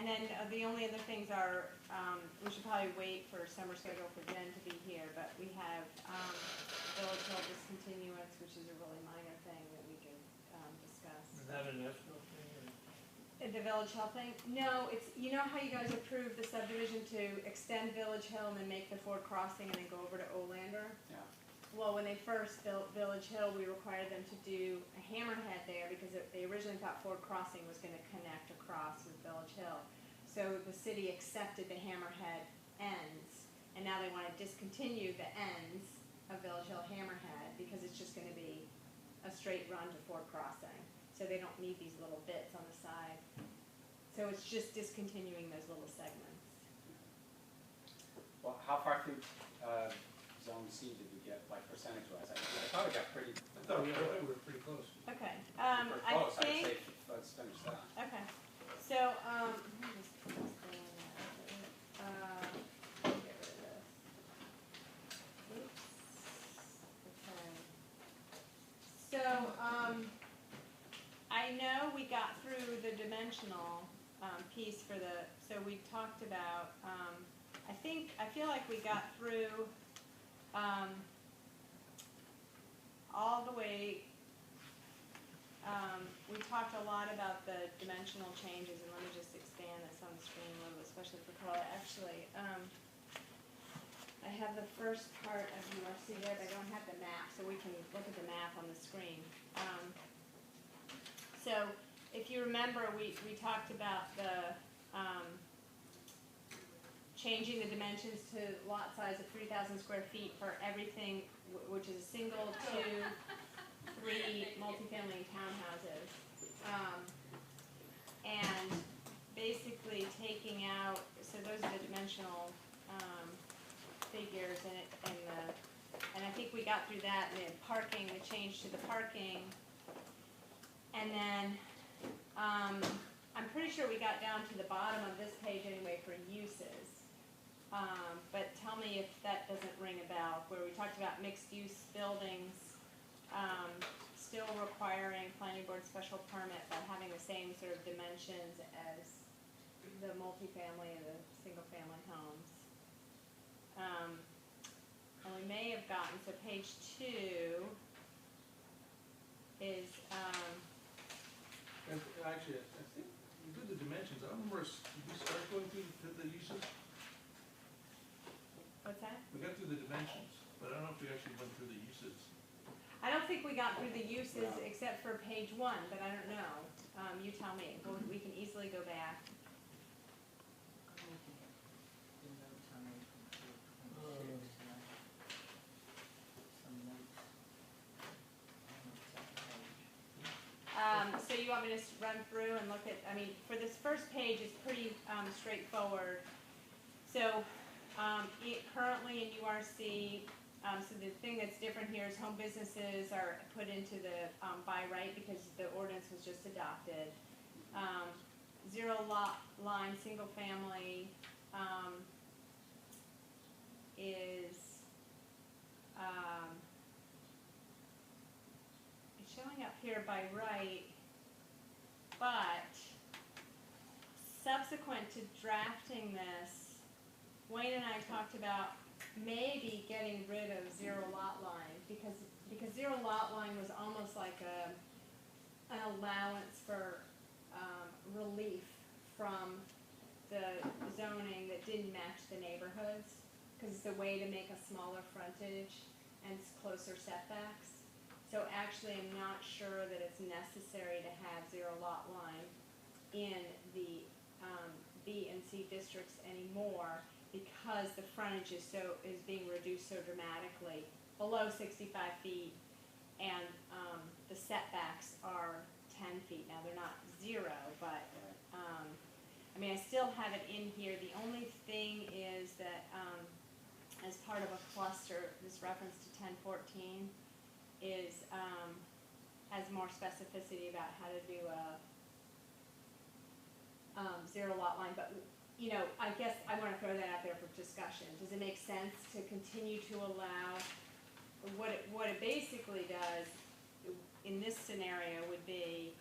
And then the only other things are, we should probably wait for summer schedule for Jen to be here, but we have Village Hill discontinuance, which is a really minor thing that we can discuss. Is that an escrow thing? The Village Hill thing? No, it's, you know how you guys approved the subdivision to extend Village Hill and then make the Ford Crossing and then go over to Olander? Yeah. Well, when they first built Village Hill, we required them to do a hammerhead there because they originally thought Ford Crossing was going to connect across with Village Hill. So the city accepted the hammerhead ends, and now they want to discontinue the ends of Village Hill hammerhead because it's just going to be a straight run to Ford Crossing. So they don't need these little bits on the side. So it's just discontinuing those little segments. Well, how far through Zone C did we get, like percentage-wise? I thought we got pretty. I thought we were pretty close. Okay. We're close. I think. I'd say let's finish that. Okay. So let me just put this thing in there. Get rid of this. Oops. Okay. So I know we got through the dimensional piece for the. So we talked about. I feel like we got through all the way. We talked a lot about the dimensional changes, and let me just expand this on the screen a little bit, especially for color. Actually, I have the first part of URC there, but I don't have the map, so we can look at the map on the screen. So if you remember, we talked about the changing the dimensions to lot size of 3,000 square feet for everything, which is a single, 2, 3 multifamily townhouses. And basically taking out, so those are the dimensional figures, and I think we got through that, and then parking, the change to the parking. And then I'm pretty sure we got down to the bottom of this page anyway for uses. But tell me if that doesn't ring a bell, where we talked about mixed-use buildings still requiring planning board special permit but having the same sort of dimensions as the multifamily and the single-family homes. And we may have gotten, so page 2 is And actually, I think we did the dimensions. I don't remember, did we start going through the uses? what's that? We got through the dimensions, but I don't know if we actually went through the uses. I don't think we got through the uses except for page 1, but I don't know. You tell me. We can easily go back. So you want me to run through and look at, I mean, for this first page, it's pretty straightforward. So currently in URC, so the thing that's different here is home businesses are put into the by right because the ordinance was just adopted. Zero lot line single family is it's showing up here by right, but subsequent to drafting this, Wayne and I talked about maybe getting rid of zero lot line because zero lot line was almost like an allowance for relief from the zoning that didn't match the neighborhoods because it's a way to make a smaller frontage and closer setbacks. So actually I'm not sure that it's necessary to have zero lot line in the B and C districts anymore, because the frontage is being reduced so dramatically below 65 feet, and the setbacks are 10 feet. Now they're not 0, but I mean I still have it in here. The only thing is that as part of a cluster, this reference to 1014 is has more specificity about how to do a zero lot line, but you know, I guess I want to throw that out there for discussion. Does it make sense to continue to allow, what it basically does in this scenario would be,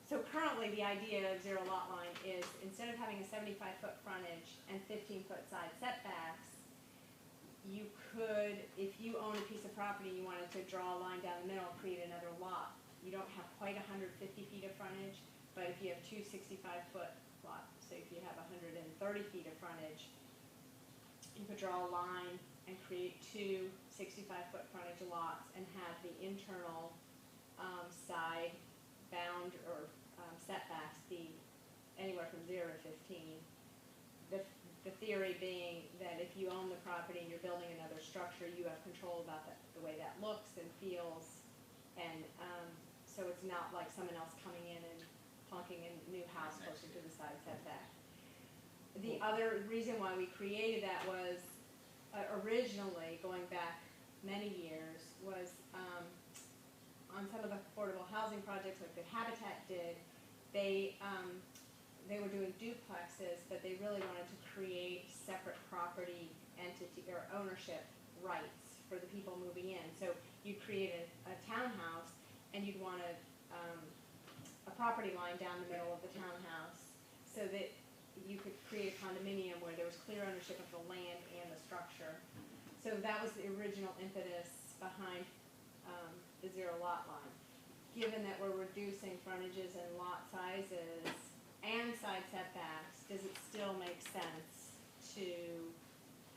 so currently the idea of zero lot line is instead of having a 75-foot frontage and 15-foot side setbacks, you could, if you own a piece of property, you wanted to draw a line down the middle, create another lot. You don't have quite 150 feet of frontage, but if you have two 65-foot lots, so if you have 130 feet of frontage, you could draw a line and create two 65-foot frontage lots and have the internal side bound or setbacks be anywhere from 0 to 15. The theory being that if you own the property and you're building another structure, you have control about the way that looks and feels, and so it's not like someone else coming in and plunking a new house closer to the side setback. The other reason why we created that was originally, going back many years, was on some of the affordable housing projects like the Habitat did, they were doing duplexes, but they really wanted to create separate property entity or ownership rights for the people moving in. So you'd create a townhouse, and you'd want a property line down the middle of the townhouse, so that you could create a condominium where there was clear ownership of the land and the structure. So that was the original impetus behind the 0 lot line. Given that we're reducing frontages and lot sizes and side setbacks, does it still make sense to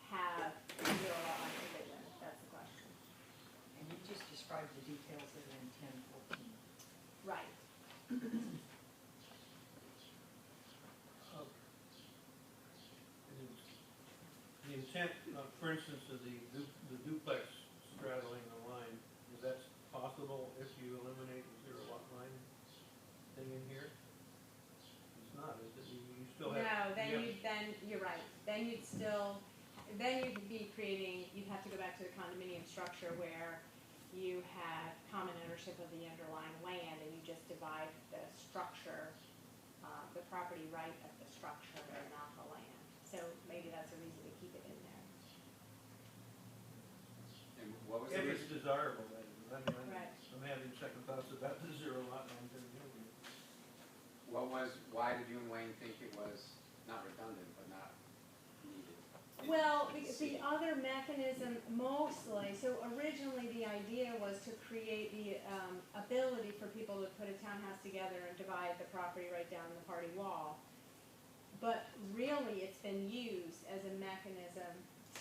have a 0 lot line provision? That's the question. And you just described the details that are in 1014. Right. The intent, for instance, of the duplex straddling the line, is that possible if you eliminate the 0 lot line thing in here? It's not, is it? You still have. No, you're right. Then you'd be creating, you'd have to go back to the condominium structure where you have common ownership of the underlying land, and you just divide the structure, the property right of the structure and not the land. So maybe that's a reason to keep it in there. And what was the If it's reason? desirable, then. Right. I'm having second thoughts about the 0 lot line thing. Why did you and Wayne think it was not redundant, but not needed? Well, the other mechanism mostly, so originally the idea was to create the ability for people to put a townhouse together and divide the property right down the party wall. But really, it's been used as a mechanism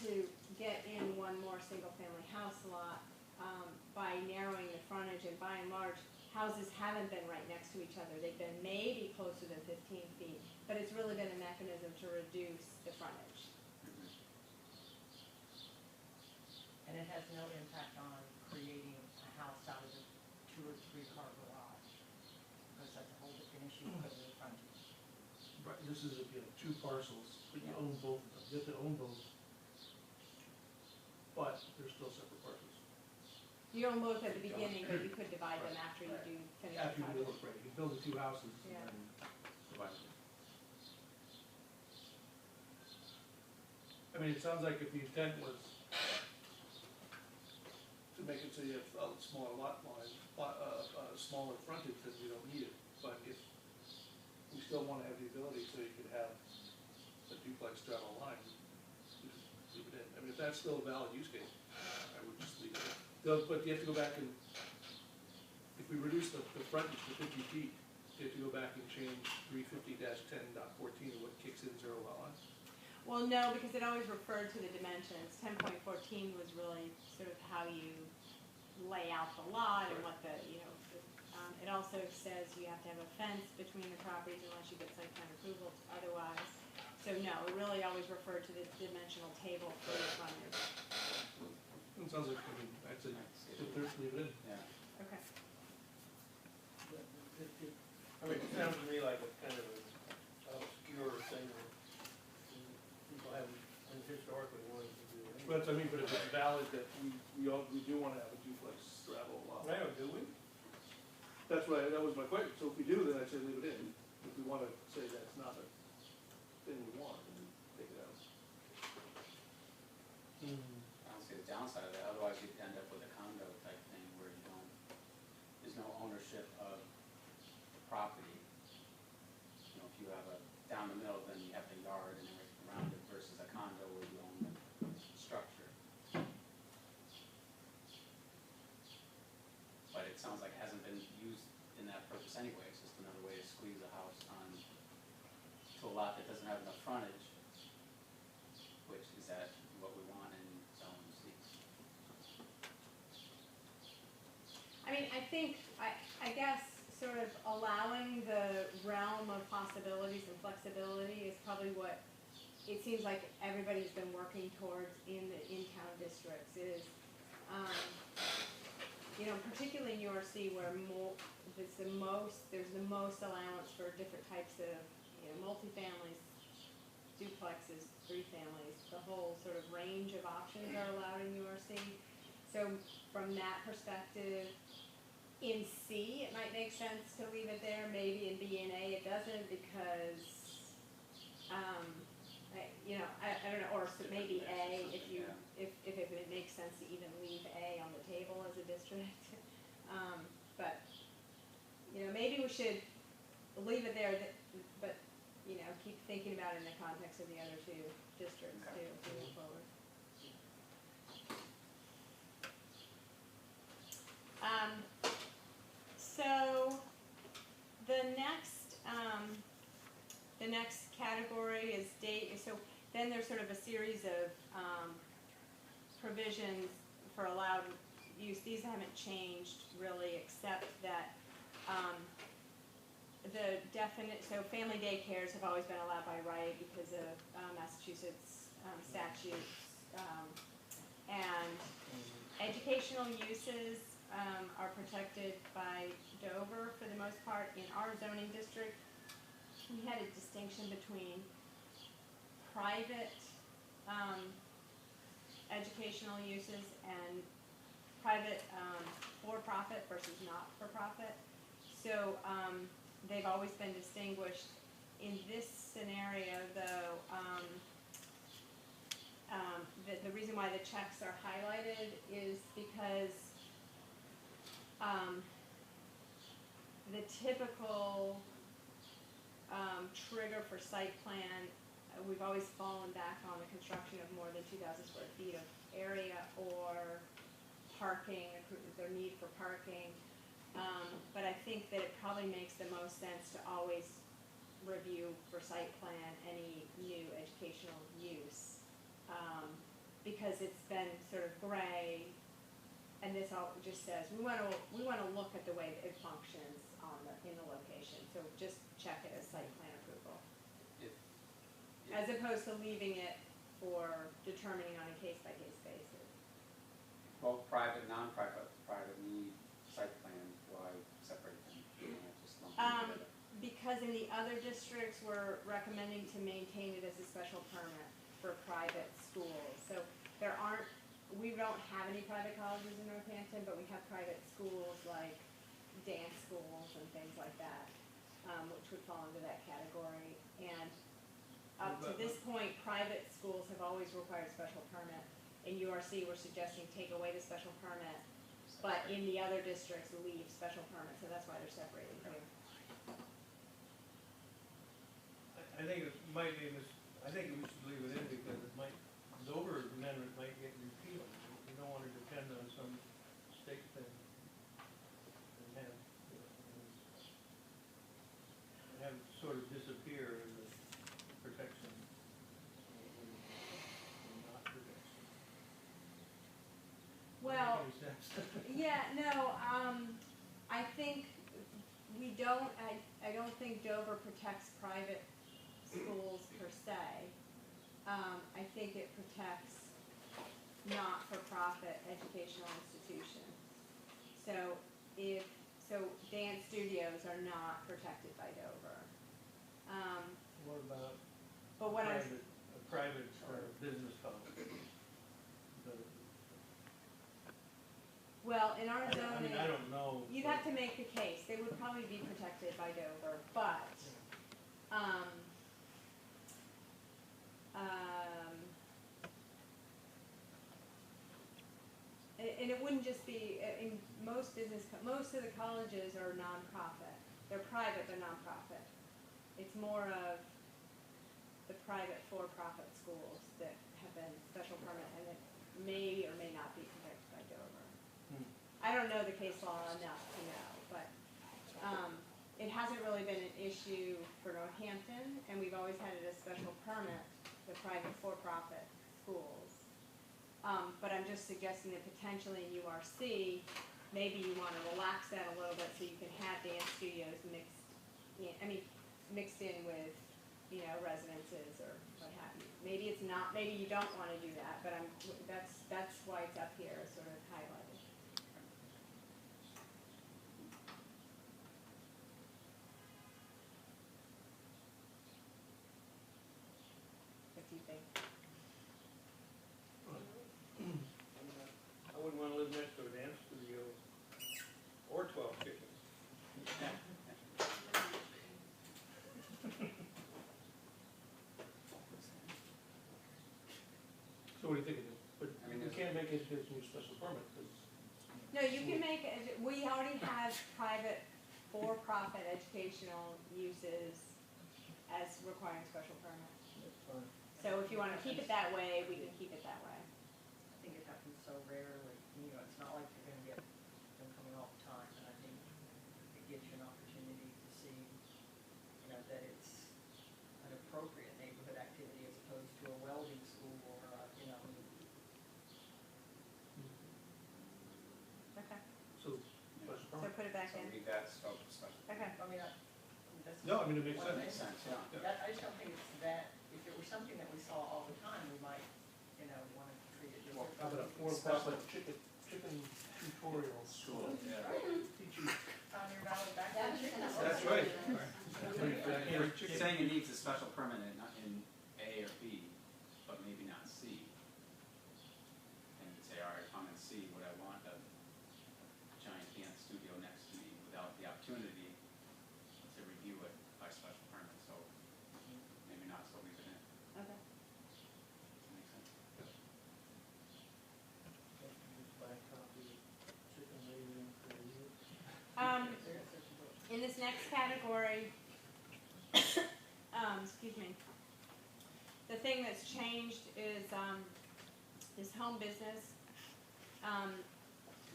to get in one more single-family house lot by narrowing the frontage, and by and large, houses haven't been right next to each other. They've been maybe closer than 15 feet, but it's really been a mechanism to reduce the frontage. And it has no impact on creating a house out of a 2 or 3 car garage, because that's a whole different issue because of the frontage. Right, this is if you have 2 parcels, but you Yeah. own both of them. You have to own both, but they're still separate parcels. You own both at the beginning, but you could divide them after you do finish the After you project. build, right, you build the 2 houses, Yeah. and then divide them. I mean, it sounds like if the intent was to make it so you have a smaller lot line, smaller frontage, then you don't need it. But if we still want to have the ability so you could have a duplex straddle line, you just leave it in. I mean, if that's still a valid use case, I would just leave it in. But you have to go back and, if we reduce the frontage to 50 feet, you have to go back and change 350-10.14 of what kicks in 0 lot lines. Well, no, because it always referred to the dimensions. 10.14 was really sort of how you lay out the lot and what the, it also says you have to have a fence between the properties unless you get site plan approval otherwise. So no, it really always referred to the dimensional table for the frontage. It sounds like, I mean, I'd say, leave it in. Yeah. Okay. I mean, it sounds to me like it's kind of an obscure thing that people haven't historically wanted to do. Anyway. But I mean, but if it's valid that we do want to have a duplex straddle lot. Now, do we? That was my question. So if we do, then I'd say leave it in. If we want to say that's not a thing we want, then take it out. I don't see the downside of that, otherwise you'd end up with a condo type thing where there's no ownership of the property. If you have a down the middle, then you have the yard and everything around it versus a condo where you own the structure. But it sounds like it hasn't been used in that purpose anyway, it's just another way to squeeze a house on to a lot that doesn't have enough frontage, which is that what we want in zone C. I mean, I guess sort of allowing the realm of possibilities and flexibility is probably what it seems like everybody's been working towards in the in-town districts is, particularly in URC where there's the most allowance for different types of, multifamilies, duplexes, three families, the whole sort of range of options are allowed in URC. So from that perspective, in C, it might make sense to leave it there. Maybe in B and A, it doesn't because, I don't know, or so maybe A, if it makes sense to even leave A on the table as a district. But, maybe we should leave it there, but, keep thinking about it in the context of the other two districts too, as we move forward. So the next category is so then there's sort of a series of provisions for allowed use. These haven't changed really, except that so family daycares have always been allowed by right because of Massachusetts statutes, and educational uses are protected by Dover for the most part. In our zoning district, we had a distinction between private educational uses and private for-profit versus not-for-profit. So they've always been distinguished. In this scenario, though, the reason why the checks are highlighted is because the typical trigger for site plan, we've always fallen back on the construction of more than 2,000 square feet of area or parking, their need for parking. But I think that it probably makes the most sense to always review for site plan any new educational use, because it's been sort of gray, and this all just says we want to look at the way that it functions in the location. So just check it as site plan approval, as opposed to leaving it for determining on a case by case basis. Both private, non-private, private need site plan, why separate them? Just lump them together. Because in the other districts, we're recommending to maintain it as a special permit for private schools. So we don't have any private colleges in Northampton, but we have private schools like dance schools and things like that, which would fall into that category. And up to this point, private schools have always required special permit. In URC, we're suggesting take away the special permit, but in the other districts, leave special permit. So that's why they're separated here. I think it might be, I think we should leave it in because Dover amendment might get repealed. We don't want to depend on some state thing and have it sort of disappear in the protection and not protection. Well, Does that make any sense? yeah, no, I think we don't, I don't think Dover protects private schools per se. I think it protects not-for-profit educational institutions. So dance studios are not protected by Dover. What about But what I, a private business college? well, in our I zoning, mean, I don't know. you'd have to make the case. They would probably be protected by Dover, but and it wouldn't just be, in most of the colleges are nonprofit. They're private but nonprofit. It's more of private for-profit schools that have been special permit and that may or may not be protected by Dover. I don't know the case law enough to know, but it hasn't really been an issue for Northampton, and we've always had it as special permit, the private for-profit schools. But I'm just suggesting that potentially in URC, maybe you want to relax that a little bit so you can have dance studios mixed in with, you know, residences or what have you. Maybe it's not, maybe you don't want to do that, but that's why it's up here, sort of highlighted. What do you think? I wouldn't wanna live next to a dance studio or 12 chickens. So what do you think of this? But I mean, we can't make education a special permit, because No, you can make, we already have private for-profit educational uses as requiring special permit. that's fine. So if you want to keep it that way, we can keep it that way. I think it happens so rarely, you know, it's not like you're gonna get them coming all the time, and I think it gives you an opportunity to see, you know, that it's an appropriate neighborhood activity as opposed to a welding school or, you know. Okay, So, special so permit? put it back So in. leave that scope of special. Okay. I mean, that's. No, I mean, it makes one of sense. the Makes sense, yeah. That, I just don't think it's that, if it were something that we saw all the time, we might, you know, want to treat it Well, differently. How about a for-profit chicken tutorial school? Yeah. Teach you. On your ballot back. That's right. You're saying it needs a special permit in A or B, but maybe not C. And you'd say, all right, if I'm in C, would I want a giant dance studio next to me without the opportunity to review it by special permit? So maybe not, so leave it in. Okay. Makes sense. Buy a copy of chicken raising for you. In this next category, excuse me, the thing that's changed is home business.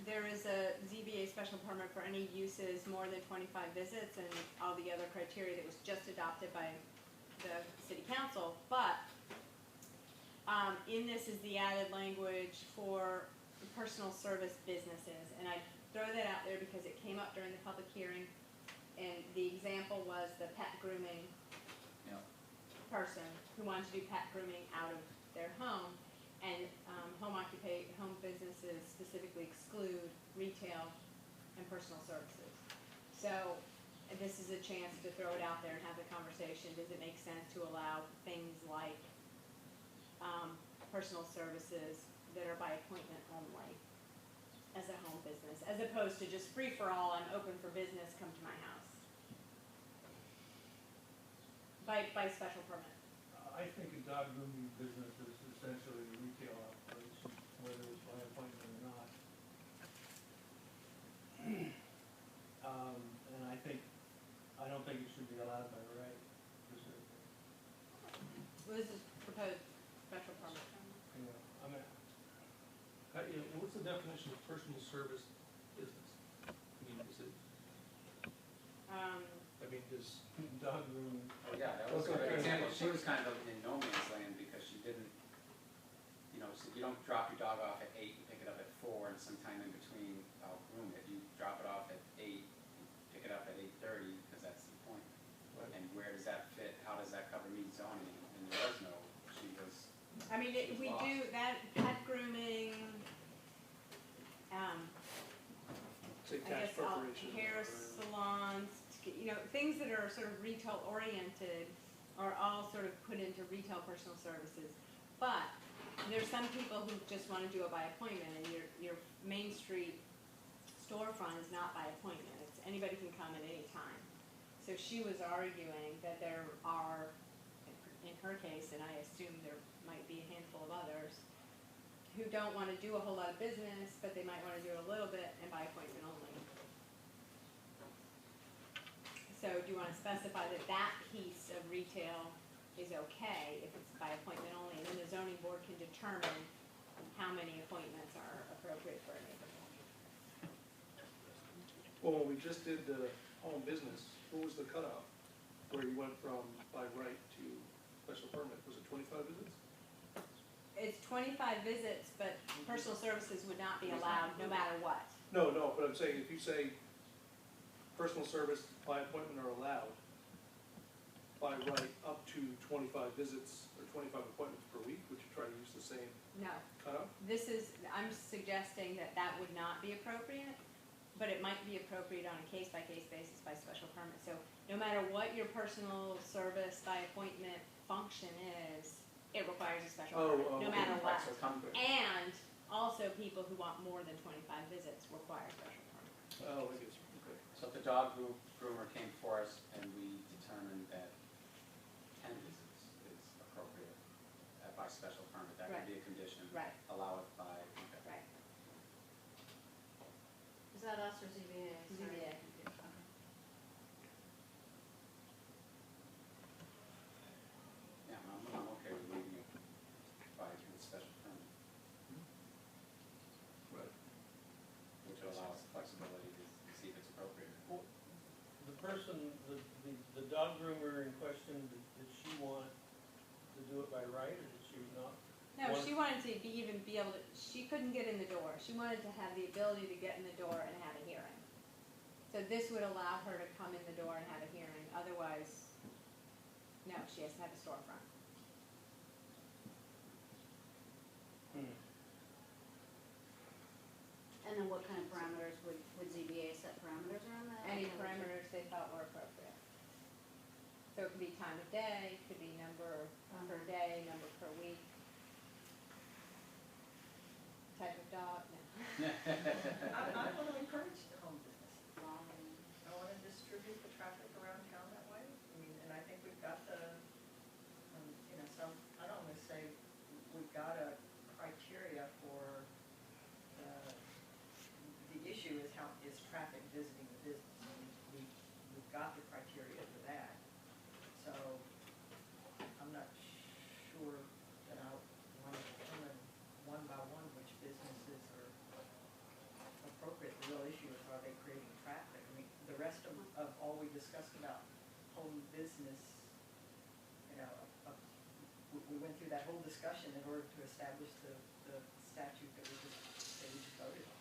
There is a ZBA special permit for any uses more than 25 visits and all the other criteria that was just adopted by the city council, but in this is the added language for personal service businesses, and I throw that out there because it came up during the public hearing, and the example was the pet grooming Yeah. person who wanted to do pet grooming out of their home, and home businesses specifically exclude retail and personal services. So this is a chance to throw it out there and have the conversation. Does it make sense to allow things like personal services that are by appointment only as a home business, as opposed to just free for all, I'm open for business, come to my house? By special permit. I think a dog grooming business is essentially a retail operation, whether it's by appointment or not. And I don't think it should be allowed by right. Well, this is proposed special permit. You know, I mean, what's the definition of personal service business? I mean, is it, does dog grooming? Oh, yeah, that was a Okay. great example. She was kind of in no man's land because she didn't, you know, so you don't drop your dog off at 8 and pick it up at 4 and sometime in between I'll groom it. You drop it off at 8, pick it up at 8:30 because that's the point. Right. And where does that fit? How does that cover meat zoning? And there was no, she was, I mean, we do that, pet grooming, Say I tax guess, preparation. hair salons, you know, things that are sort of retail oriented are all sort of put into retail personal services. But there's some people who just want to do it by appointment, and your Main Street storefront is not by appointment. It's anybody can come at any time. So she was arguing that there are, in her case, and I assume there might be a handful of others, who don't want to do a whole lot of business, but they might want to do a little bit and by appointment only. So do you want to specify that that piece of retail is okay if it's by appointment only, and then the zoning board can determine how many appointments are appropriate for a neighborhood. Well, when we just did the home business, what was the cutoff? Where you went from by right to special permit, was it 25 visits? It's 25 visits, but personal services would not be allowed no matter what. No, but I'm saying, if you say personal service by appointment are allowed, by right up to 25 visits or 25 appointments per week, would you try to use the same No. cutoff? I'm suggesting that that would not be appropriate, but it might be appropriate on a case-by-case basis by special permit. So no matter what your personal service by appointment function is, it requires a special permit, no matter what. Right, so come, And also people who want more than 25 visits require special permit. Oh, I guess, okay. so if the dog groomer came for us and we determined that 10 visits is appropriate by special permit, that Right. could be a condition. Right. Allow it by, okay. Right. Is that us or ZBA? Sorry. ZBA. Yeah, I'm okay with leaving it by special permit, Right. which allows flexibility to see if it's appropriate. The person, the dog groomer in question, did she want to do it by right, or did she not? No, she wanted to be able to, she couldn't get in the door. She wanted to have the ability to get in the door and have a hearing. So this would allow her to come in the door and have a hearing. Otherwise, no, she has to have a storefront. And then what kind of parameters would ZBA set parameters around that? Any parameters they thought were appropriate. So it could be time of day, could be number per day, number per week. Type of dog, no. I want to encourage the home businesses. Long I want to distribute the traffic around town that way. I mean, and I think we've got the, I don't want to say we've got a criteria for, the issue is traffic visiting the business. And we've got the criteria for that. So I'm not sure that I want to determine one by one which businesses are appropriate. The real issue is, are they creating traffic? I mean, the rest of all we discussed about home business, we went through that whole discussion in order to establish the statute that we just voted on.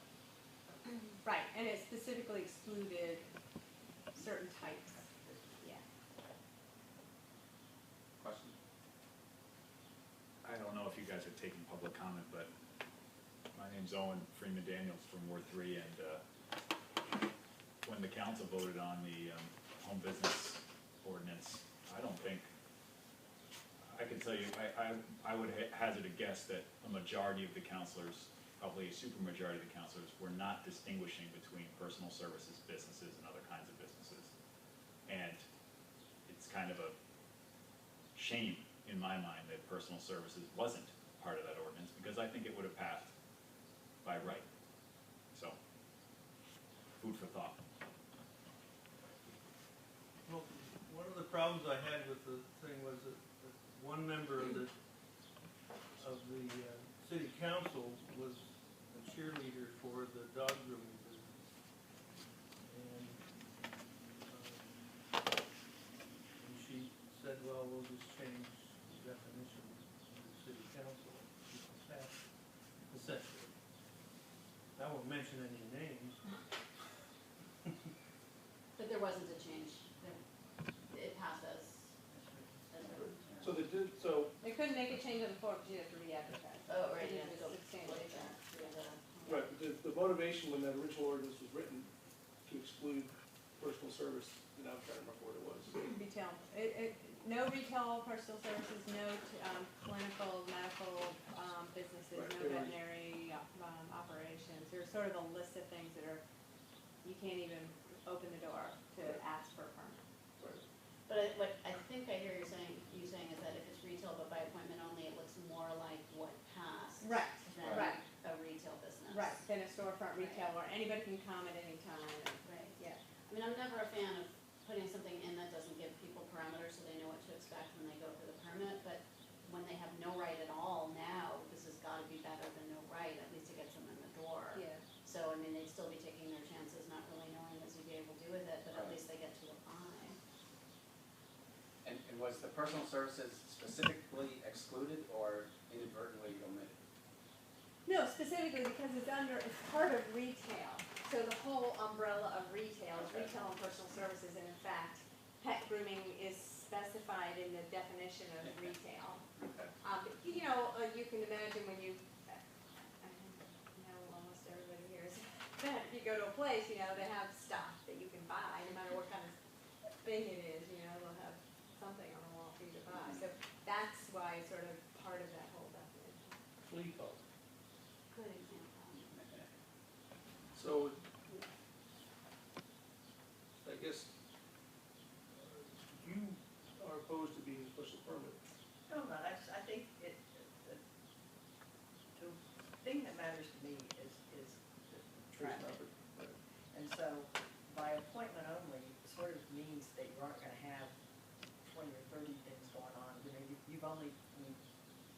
Right, and it specifically excluded certain types, yeah. Question? I don't know if you guys are taking public comment, but my name's Owen Freeman Daniels from Ward 3, and when the council voted on the home business ordinance, I don't think, I can tell you, I would hazard a guess that a majority of the councilors, probably a supermajority of the councilors, were not distinguishing between personal services, businesses, and other kinds of businesses. And it's kind of a shame in my mind that personal services wasn't part of that ordinance, because I think it would have passed by right. So, food for thought. Well, one of the problems I had with the thing was that one member of the city council was a cheerleader for the dog grooming business. And she said, well, we'll just change the definition of the city council. Essentially. I won't mention any names. But there wasn't a change. It passed as written. So They couldn't make a change on the floor because you have to re-advertise. Oh, right, It yeah. needs a substantiation. right, but the motivation when that original ordinance was written to exclude personal service, and I'm trying to remember what it was. Retail, no retail personal services, no clinical, medical businesses, Right, no there was- veterinary operations. There's sort of a list of things that are, you can't even open the door to ask for a permit. Right. But what I think I hear you saying is that if it's retail but by appointment only, it looks more like what passed Right, than right. a retail business. Right, then a storefront retail where anybody can come at any time. Right. Yeah. I mean, I'm never a fan of putting something in that doesn't give people parameters so they know what to expect when they go for the permit. So, I mean, they'd still be taking their chances, not really knowing what ZBA will do with it, but at least they get to apply. And was the personal services specifically excluded or inadvertently omitted? No, specifically because it's part of retail. So the whole umbrella of retail is Okay. retail and personal services, and in fact, pet grooming is specified in the definition of Okay. retail. Okay. You know, you can imagine when you, I know almost everybody here is, that you go to a place, you know, they have stuff that you can buy, no matter what kind of thing it is, you know, they'll have something on the wall for you to buy. So that's why it's sort of part of that whole definition. Flea collar. Good example. So, I guess, you are opposed to being a special permit. No, no, I think the thing that matters to me is the traffic. And so, by appointment only, sort of means that you aren't gonna have 20 or 30 things going on. You know, you've only, I mean,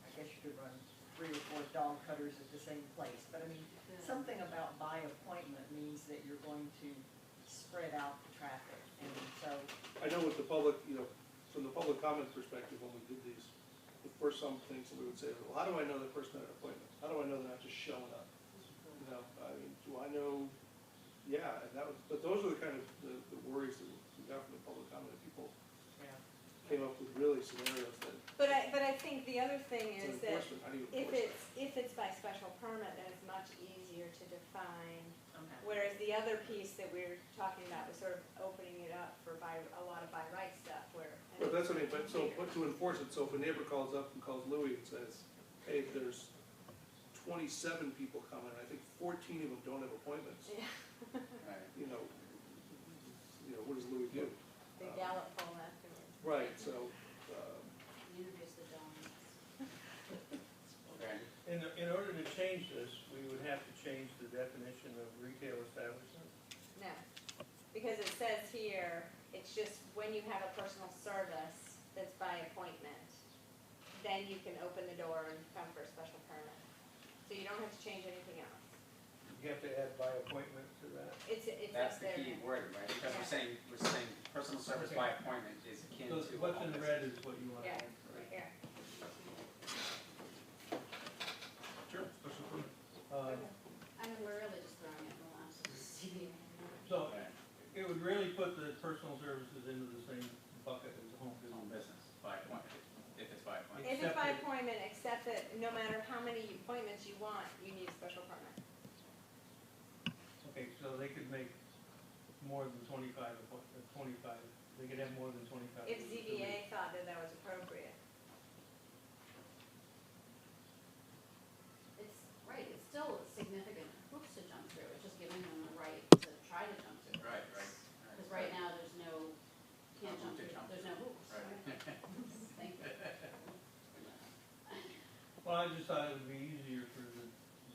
I guess you could run 3 or 4 dog cutters at the same place, but I mean, something about by appointment means that you're going to spread out the traffic, and so, I know with the public, you know, from the public comment perspective, when we did these, the first some things that we would say, well, how do I know the person had an appointment? How do I know they're not just showing up? You know, I mean, do I know, yeah, and that was, but those are the kind of, the worries that we got from the public comment, people yeah. came up with really scenarios that, But I think the other thing it's is that enforcement, how do you if enforce that? it's by special permit, then it's much easier to define. Okay. Whereas the other piece that we're talking about was sort of opening it up for a lot of by right stuff where. But that's what I mean, but so, but to enforce it, so if a neighbor calls up and calls Louis and says, hey, there's 27 people coming, I think 14 of them don't have appointments, Yeah, Right. you know, what does Louis do? the Gallup poll afterwards. Right, so, Introduce the dogs. Okay. In order to change this, we would have to change the definition of retail establishment. No, because it says here, it's just when you have a personal service that's by appointment, then you can open the door and come for a special permit. So you don't have to change anything else. You have to add by appointment to that. It's That's up the there. key word, right? Because Yeah. we're saying personal service by appointment is akin So to. what's in red is what you want to Yeah, add. right here. sure, special permit. I mean, we're really just throwing it in the last ZBA. So Okay. it would really put the personal services into the same bucket as the home Home business. business by appointment, if it's by appointment. If it's Except by that- appointment, except that no matter how many appointments you want, you need a special permit. Okay, so they could make more than 25 they could have more than 25. If ZBA thought that that was appropriate. It's, right, it's still significant hoops to jump through, it's just giving them the right to try to jump through. Right, right. Because right now, there's no, can't No jump hoop to through, jump there's no hoops. Right. Thank you. Well, I just thought it would be easier for the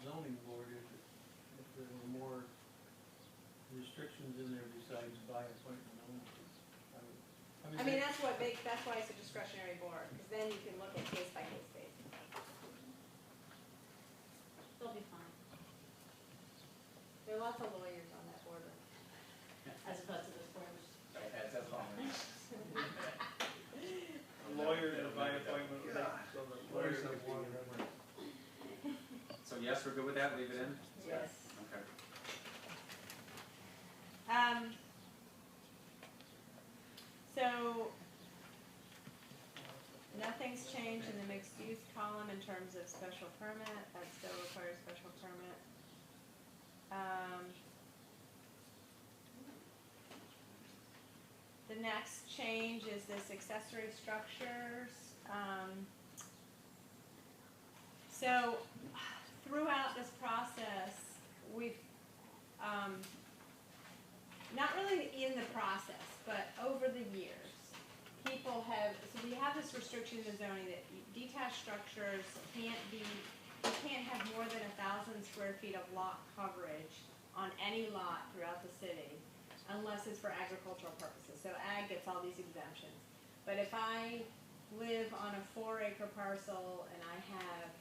zoning board if there were more restrictions in there besides by appointment only. I mean, that's why it's a discretionary board, because then you can look at case by case basis. They'll be fine, There are lots of lawyers on that board. as opposed to this board, which Right, that's all. A lawyer is by appointment, so the lawyers have one. So yes, we're good with that, leave it in? Yes. Okay. So, nothing's changed in the mixed use column in terms of special permit, that still requires special permit. The next change is this accessory structures. So, throughout this process, we've, not really in the process, but over the years, people have, so we have this restriction in the zoning that detached structures can't be, you can't have more than 1,000 square feet of lot coverage on any lot throughout the city, unless it's for agricultural purposes. So ag gets all these exemptions. But if I live on a 4-acre parcel and I have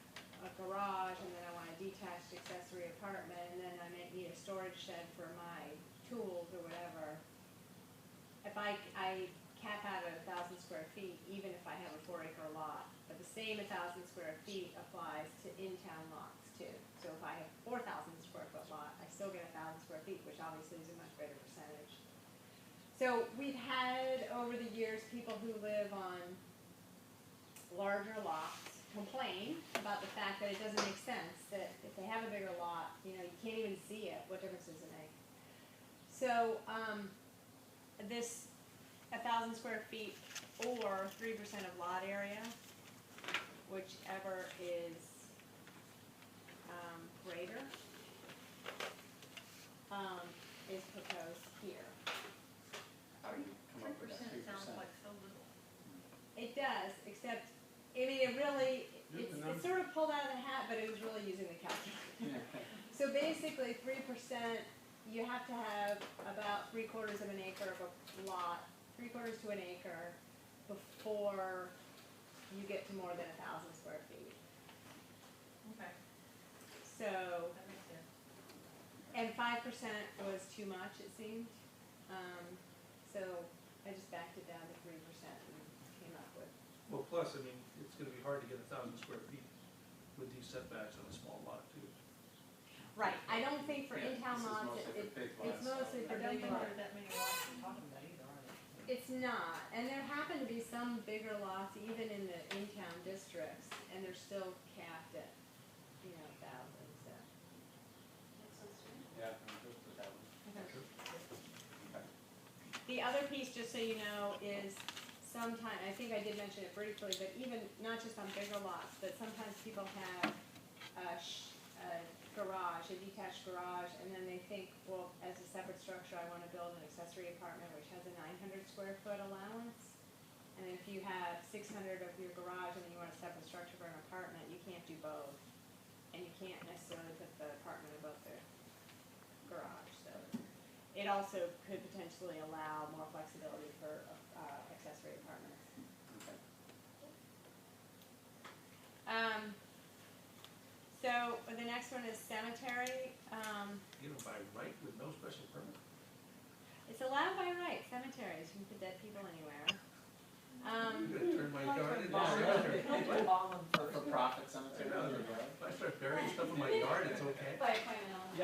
a garage, and then I want a detached accessory apartment, and then I might need a storage shed for my tools or whatever. If I cap out at 1,000 square feet, even if I have a 4-acre lot, but the same 1,000 square feet applies to in-town lots too. So if I have 4,000 square foot lot, I still get 1,000 square feet, which obviously is a much greater percentage. So we've had over the years people who live on larger lots complain about the fact that it doesn't make sense that if they have a bigger lot, you can't even see it. What difference does it make? So this 1,000 square feet or 3% of lot area, whichever is greater, is proposed here. How do you come up with that 3%? Sounds like so little. It does, except, I mean, it's sort of pulled out of the hat, but it was really using the calculator. So basically, 3%, you have to have about 3/4 of an acre of a lot, 3/4 to an acre, before you get to more than 1,000 square feet. Okay, So, that makes sense. and 5% was too much, it seemed. So I just backed it down to 3% and came up with. Well, plus, I mean, it's gonna be hard to get 1,000 square feet with these setbacks on a small lot too. Right, I don't think for Yeah, in-town this is lots, mostly for big it's lots. mostly for I don't big think lots. there are that many lots we're talking about either, are there? It's not, and there happen to be some bigger lots even in the in-town districts, and they're still capped at, 1,000, so. Makes sense to me. Yeah, I'm good with that one. Okay. The other piece, just so you know, is sometimes, I think I did mention it briefly, but even, not just on bigger lots, but sometimes people have a garage, a detached garage, and then they think, well, as a separate structure, I want to build an accessory apartment which has a 900 square foot allowance. And if you have 600 of your garage and then you want a separate structure for an apartment, you can't do both. And you can't necessarily put the apartment above the garage, so. It also could potentially allow more flexibility for accessory apartments. Okay. So the next one is cemetery. By right with no special permit. It's allowed by right, cemeteries, you can put dead people anywhere. I'm gonna turn my yard into a Like cemetery. For profit cemetery. If I start burying stuff in my yard, it's okay. By appointment only.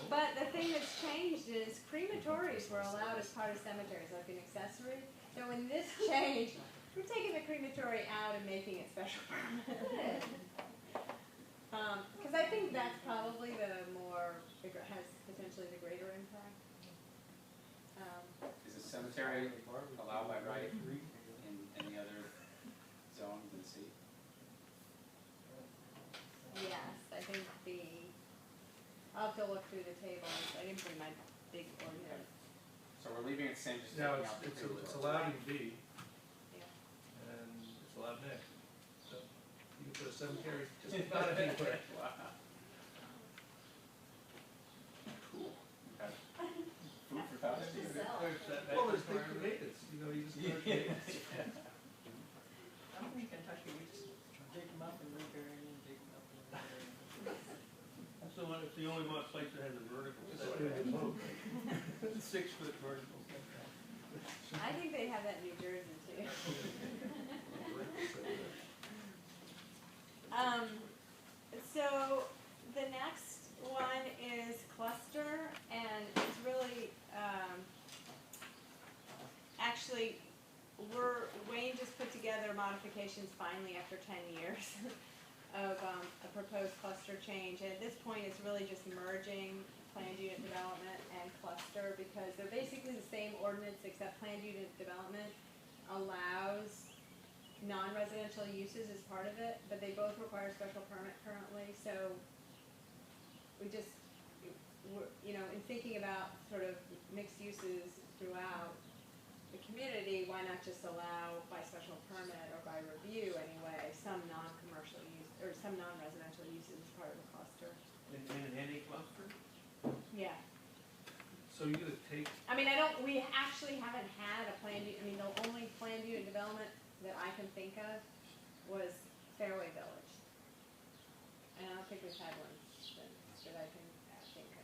But the thing that's changed is crematories were allowed as part of cemeteries, like an accessory. So in this change, we're taking the crematory out and making it special permit. Because I think that's probably has potentially the greater impact. Is a cemetery allowed by right in any other zone than C? Yes, I think I'll have to look through the tables. I didn't bring my big ordinance. So we're leaving it same, just Now, taking out the it's crematory. allowed in B, Yeah. and it's allowed next. So you can put a cemetery just about anywhere. Wow. Cool. Okay. Food for thought. Just sell. Well, there's big maintenance, you just charge maintenance. I don't think Kentucky, we just dig them up and rebury them and dig them up and rebury them. That's the one, it's the only one place that has a vertical. 6-foot vertical. I think they have that in New Jersey too. So the next one is cluster, and it's really, actually, Wayne just put together modifications finally after 10 years of a proposed cluster change. And at this point, it's really just merging planned unit development and cluster, because they're basically the same ordinance, except planned unit development allows non-residential uses as part of it, but they both require special permit currently. So we just, in thinking about sort of mixed uses throughout the community, why not just allow by special permit or by review anyway, some non-commercial use, or some non-residential uses as part of the cluster? In any cluster? Yeah. So you're gonna take, We actually haven't had a planned, the only planned unit development that I can think of was Fairway Village. And I don't think we've had one that I can think of.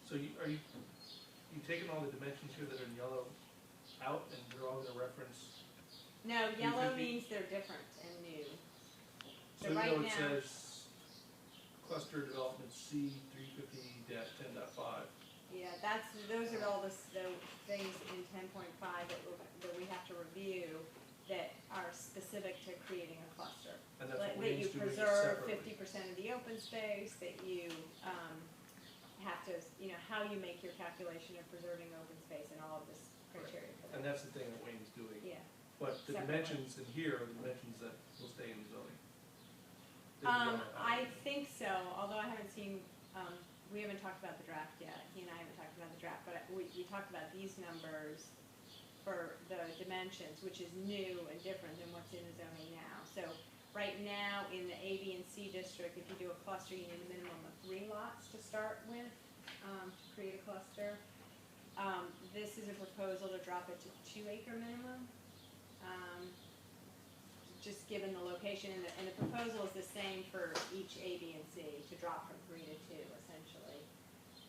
So are you taking all the dimensions here that are in yellow out, and they're all gonna reference? No, yellow 350? means they're different and new. So right even though it now- says cluster development C 350-10.5, Yeah, those are all the things in 10.5 that we have to review that are specific to creating a cluster. and that's what That you Wayne's doing it preserve separately. 50% of the open space, that you have to, how you make your calculation of preserving open space and all of this criteria for And that. that's the thing that Wayne's doing. Yeah. But the Separately. dimensions in here are the dimensions that will stay in the zoning. The yellow I outline. think so, although I haven't seen, we haven't talked about the draft yet. He and I haven't talked about the draft, but we talked about these numbers for the dimensions, which is new and different than what's in the zoning now. So right now, in the A, B, and C district, if you do a cluster, you need a minimum of 3 lots to start with, to create a cluster. This is a proposal to drop it to 2-acre minimum. Just given the location, and the proposal is the same for each A, B, and C, to drop from 3 to 2, essentially.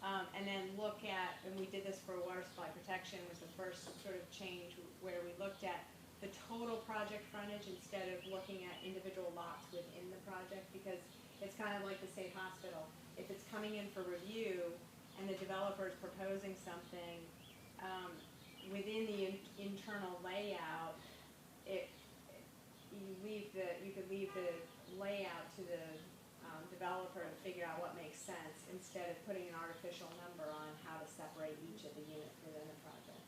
And then look at, and we did this for water supply protection, was the first sort of change where we looked at the total project frontage instead of looking at individual lots within the project, because it's kind of like the state hospital. If it's coming in for review and the developer is proposing something, within the internal layout, you could leave the layout to the developer to figure out what makes sense instead of putting an artificial number on how to separate each of the units within the project.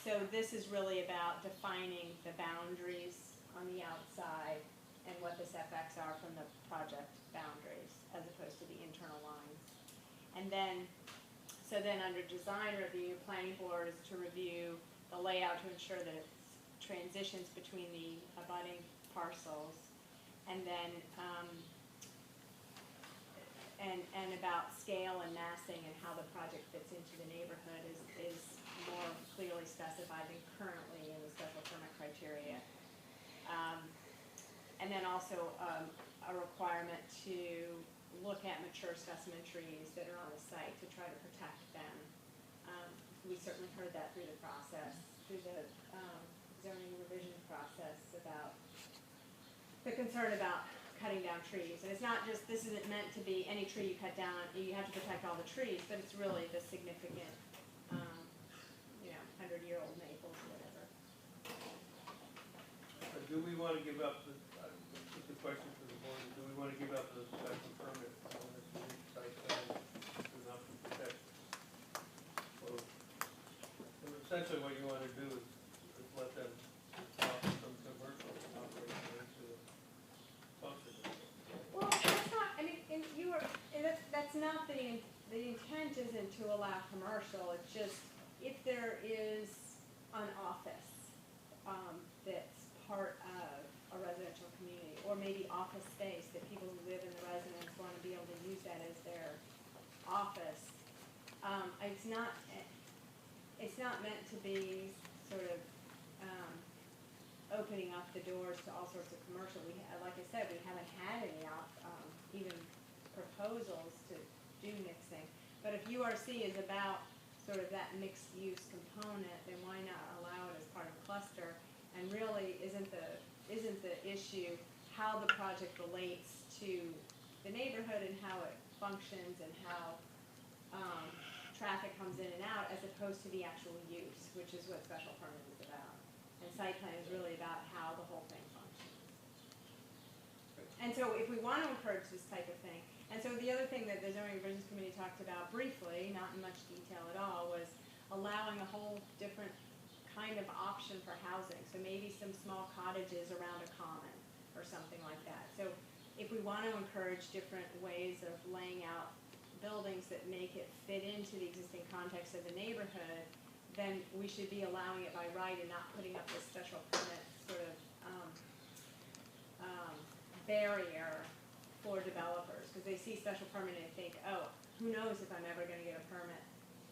So this is really about defining the boundaries on the outside and what the setbacks are from the project boundaries as opposed to the internal lines. And then, so then under design review, planning board is to review the layout to ensure that it transitions between the abutting parcels, and then and about scale and massing and how the project fits into the neighborhood is more clearly specified than currently in the special permit criteria. And then also a requirement to look at mature specimen trees that are on the site to try to protect them. We certainly heard that through the process, through the zoning revision process, about the concern about cutting down trees. And it's not just, this isn't meant to be any tree you cut down, you have to protect all the trees, but it's really the significant, 100-year-old maples or whatever. Do we want to give up just a question for the board, do we want to give up the special permit on this unique site plan enough to protect? Well, essentially what you want to do is let them offer some commercial operation into the function. Well, that's not, I mean, that's not the intent isn't to allow commercial, it's just if there is an office, that's part of a residential community, or maybe office space that people who live in the residence want to be able to use that as their office. It's not meant to be sort of, opening up the doors to all sorts of commercial. Like I said, we haven't had any even proposals to do mixing. But if URC is about sort of that mixed use component, then why not allow it as part of a cluster? And really, isn't the issue how the project relates to the neighborhood and how it functions and how traffic comes in and out, as opposed to the actual use, which is what special permit is about. And site plan is really about how the whole thing functions. And so if we want to encourage this type of thing, and so the other thing that the zoning revisions committee talked about briefly, not in much detail at all, was allowing a whole different kind of option for housing. So maybe some small cottages around a common or something like that. So if we want to encourage different ways of laying out buildings that make it fit into the existing context of the neighborhood, then we should be allowing it by right and not putting up this special permit sort of barrier for developers, because they see special permit and think, oh, who knows if I'm ever going to get a permit.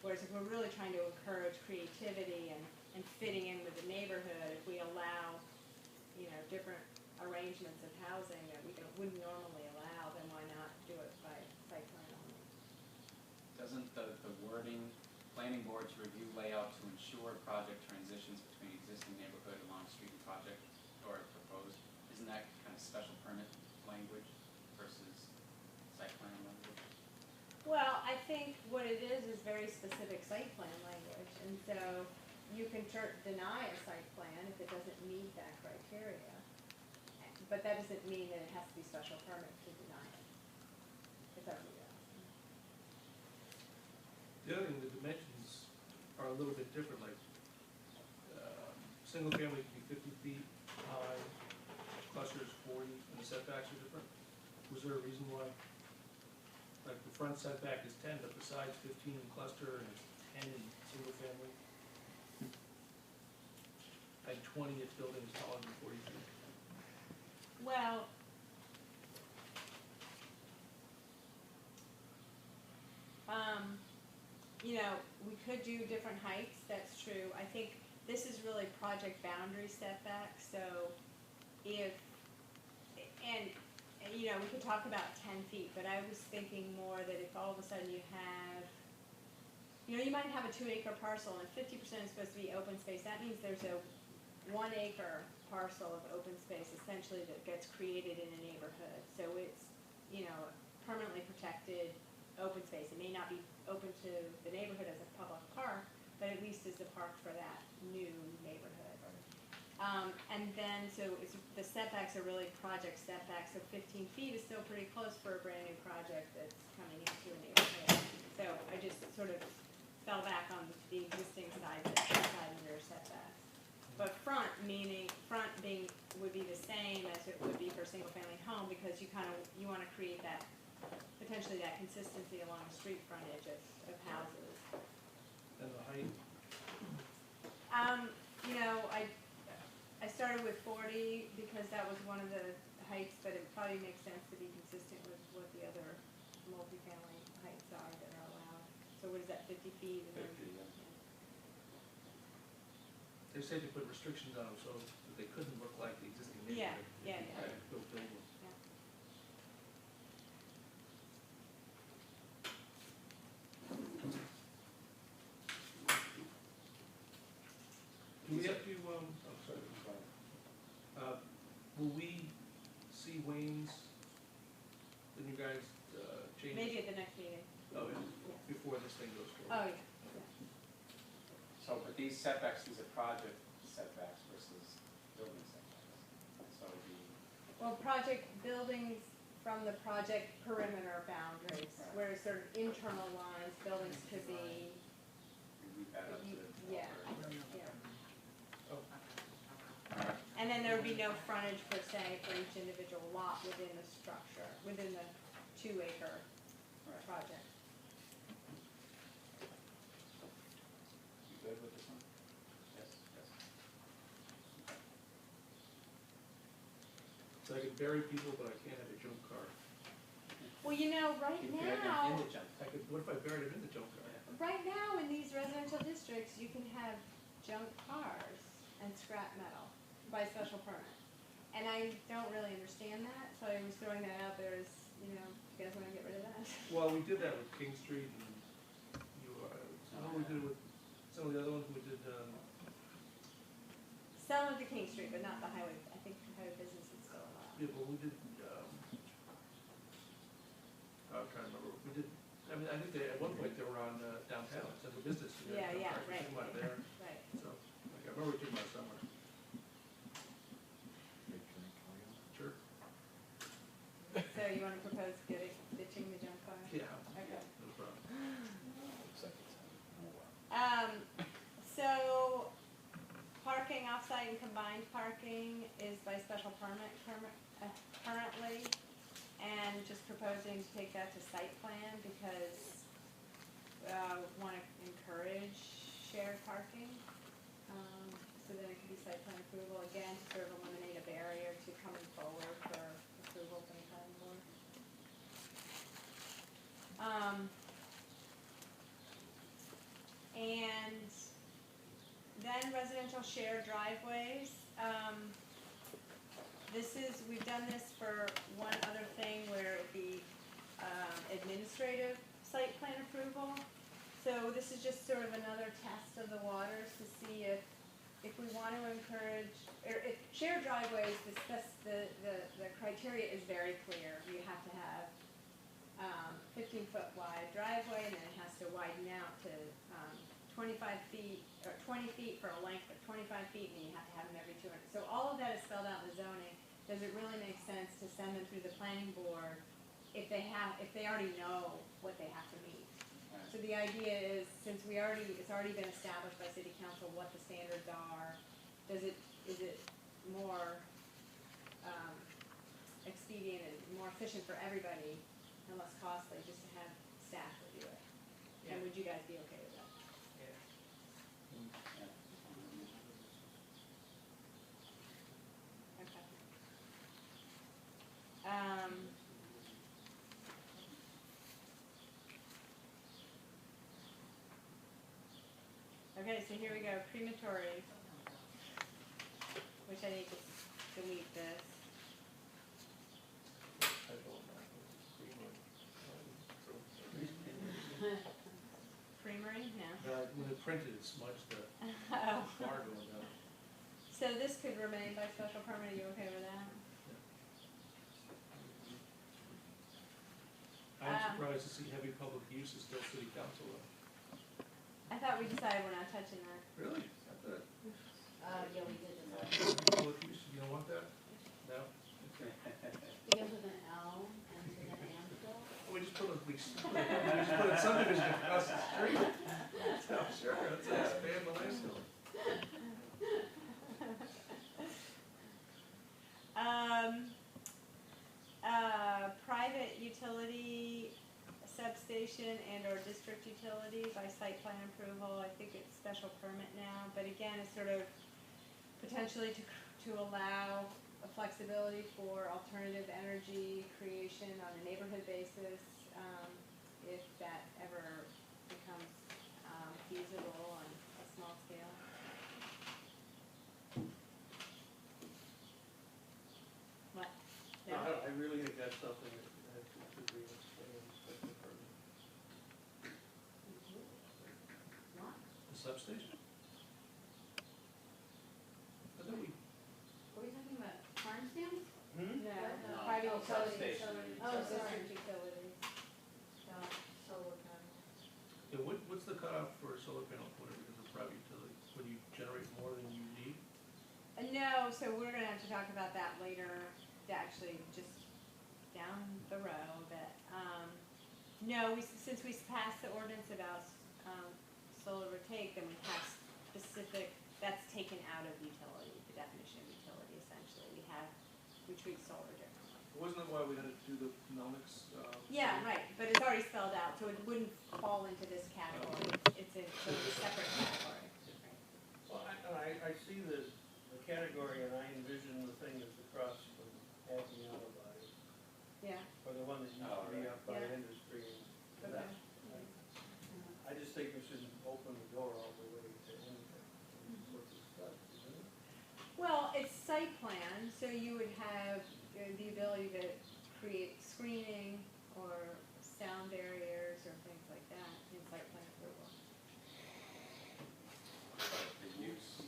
Whereas if we're really trying to encourage creativity and fitting in with the neighborhood, if we allow, different arrangements of housing that we wouldn't normally allow, then why not do it by site plan only? Doesn't the wording, planning board to review layout to ensure project transitions between existing neighborhood along street and project or proposed, isn't that kind of special permit language versus site plan language? Well, I think what it is very specific site plan language, and so you can deny a site plan if it doesn't meet that criteria. But that doesn't mean that it has to be special permit to deny it. If that were that. The other thing, the dimensions are a little bit different, like, single family can be 50 feet high, cluster is 40, and the setbacks are different. Was there a reason why? Like, the front setback is 10, but the side's 15 in cluster, and it's 10 in single family. And 20 if building is taller than 40 feet. Well, you know, we could do different heights, that's true. I think this is really project boundary setback, so if, and, you know, we could talk about 10 feet, but I was thinking more that if all of a sudden you have, you know, you might have a 2-acre parcel and 50% is supposed to be open space, that means there's a 1-acre parcel of open space essentially that gets created in a neighborhood. So it's, you know, permanently protected open space. It may not be open to the neighborhood as a public park, but at least is a park for that new neighborhood. And then, so the setbacks are really project setbacks, so 15 feet is still pretty close for a brand new project that's coming into a neighborhood. So I just sort of fell back on the existing side and rear setbacks. But front would be the same as it would be for a single family home, because you want to create that, potentially that consistency along the street frontage of houses. And the height, You know, I started with 40 because that was one of the heights, but it probably makes sense to be consistent with what the other multifamily heights are that are allowed. So what is that, 50 feet? And then- 50, yeah. they said they put restrictions on them so that they couldn't look like the existing Yeah, neighborhood. yeah, yeah. Right, built buildings. Do we have to, I'm sorry, will we see Wayne's, the new guys, change? Maybe at the next meeting. Oh, yeah, Yes. before this thing goes Oh, forward. yeah. So, but these setbacks, these are project setbacks versus building setbacks. So the, Well, project buildings from the project perimeter boundaries, Right. where sort of internal lines, buildings could be, we leave that up to the Yeah. developer. yeah. Oh, And then there would be no frontage per se for each individual lot within the structure, within the 2-acre Right. project. You good with this one? Yes, yes. so I can bury people, but I can't have a junk car. Well, you know, right You bury them now, in the junk. What if I buried them in the junk car? right now in these residential districts, you can have junk cars and scrap metal by special permit. And I don't really understand that, so I was throwing that out there as, you know, you guys wanna get rid of that? Well, we did that with King Street and we did it with some of the other ones, we did, Some of the King Street, but not the highway, I think the highway business is still allowed. yeah, but we did, I'm trying to remember, we did, I mean, I think they, at one point they were on downtown, central business. and they had Yeah, junk cars, we right. took them out of there, Right. so, like, I remember we took them out somewhere. Sure. So you wanna propose ditching the junk car? Yeah. Okay. No problem. So, parking offsite and combined parking is by special permit currently, and just proposing to take that to site plan because, wanna encourage shared parking. So then it could be site plan approval, again, to sort of eliminate a barrier to coming forward for approval from the planning board. And then residential shared driveways, we've done this for one other thing where it'd be administrative site plan approval. So this is just sort of another test of the waters to see if we want to encourage, or if shared driveways, the criteria is very clear. You have to have 15-foot wide driveway, and then it has to widen out to 25 feet, or 20 feet for a length of 25 feet, and you have to have them every 200. So all of that is spelled out in the zoning. Does it really make sense to send them through the planning board if they already know what they have to meet? So the idea is, since it's already been established by city council what the standards are, is it more expedient and more efficient for everybody and less costly just to have staff review it? And would you guys be okay with that? Okay. Okay, so here we go, crematory, which I need to delete this. Creamery, no. When it printed, it smudged the Oh. bar going down. So this could remain by special permit, are you okay with that? I'm surprised to see heavy public use is still city council though. I thought we decided we're not touching that. Really? I thought, Yeah, we did this. public use, you don't want that? No? Okay. Begins with an L, ends with an and still. We just put a subdivision across the street. Oh, sure, let's expand the landfill. Private utility substation and or district utility by site plan approval, I think it's special permit now, but again, it's sort of potentially to allow a flexibility for alternative energy creation on a neighborhood basis, if that ever becomes feasible on a small scale. What? No? I really think that's something that should be in special permit. What? The substation? I thought we, What are you talking about? Farm stands? No, No, private no, utilities, substation. Oh, district sorry. utilities. Solar panels. yeah, what's the cutoff for a solar panel put in as a private utility? When you generate more than you need? No, so we're gonna have to talk about that later, actually, just down the road, but, no, since we passed the ordinance about, solar retake, then we have specific, that's taken out of utility, the definition of utility, essentially, we treat solar differently. Wasn't that why we had to do the Melnick's, Yeah, right, but it's already spelled out, so it wouldn't fall into this category, it's a separate category. Well, I see the category and I envision the thing that's across from Happy Auto Body, Yeah, or the one that used to be up by Yeah. Industry. And okay. I just think we shouldn't open the door all the way to anything, sorts of stuff, isn't it? Well, it's site plan, so you would have the ability to create screening or sound barriers or things like that in site plan approval. The use.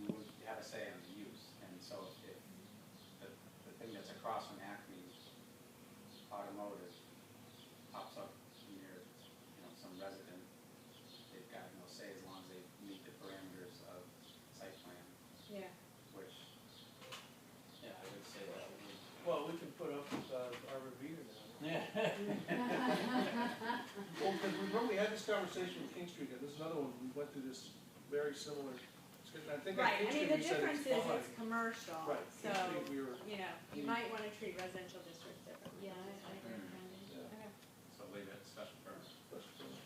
You would have a say on the use, and so if the thing that's across from Acme Automotive pops up near, some resident, they've got no say as long as they meet the parameters of site plan, Yeah. which, yeah, I would say that would. Well, we can put up Arbor Vitae now. Yeah. Well, because remember, we had this conversation with King Street, and this is another one, we went through this very similar, I think at Right, King I Street mean, the we said difference it's is fine. it's commercial, Right, so, King Street, we were, you might wanna treat residential districts differently. Yeah, I agree with Randy. yeah, Okay. So leave it special permit. special permit.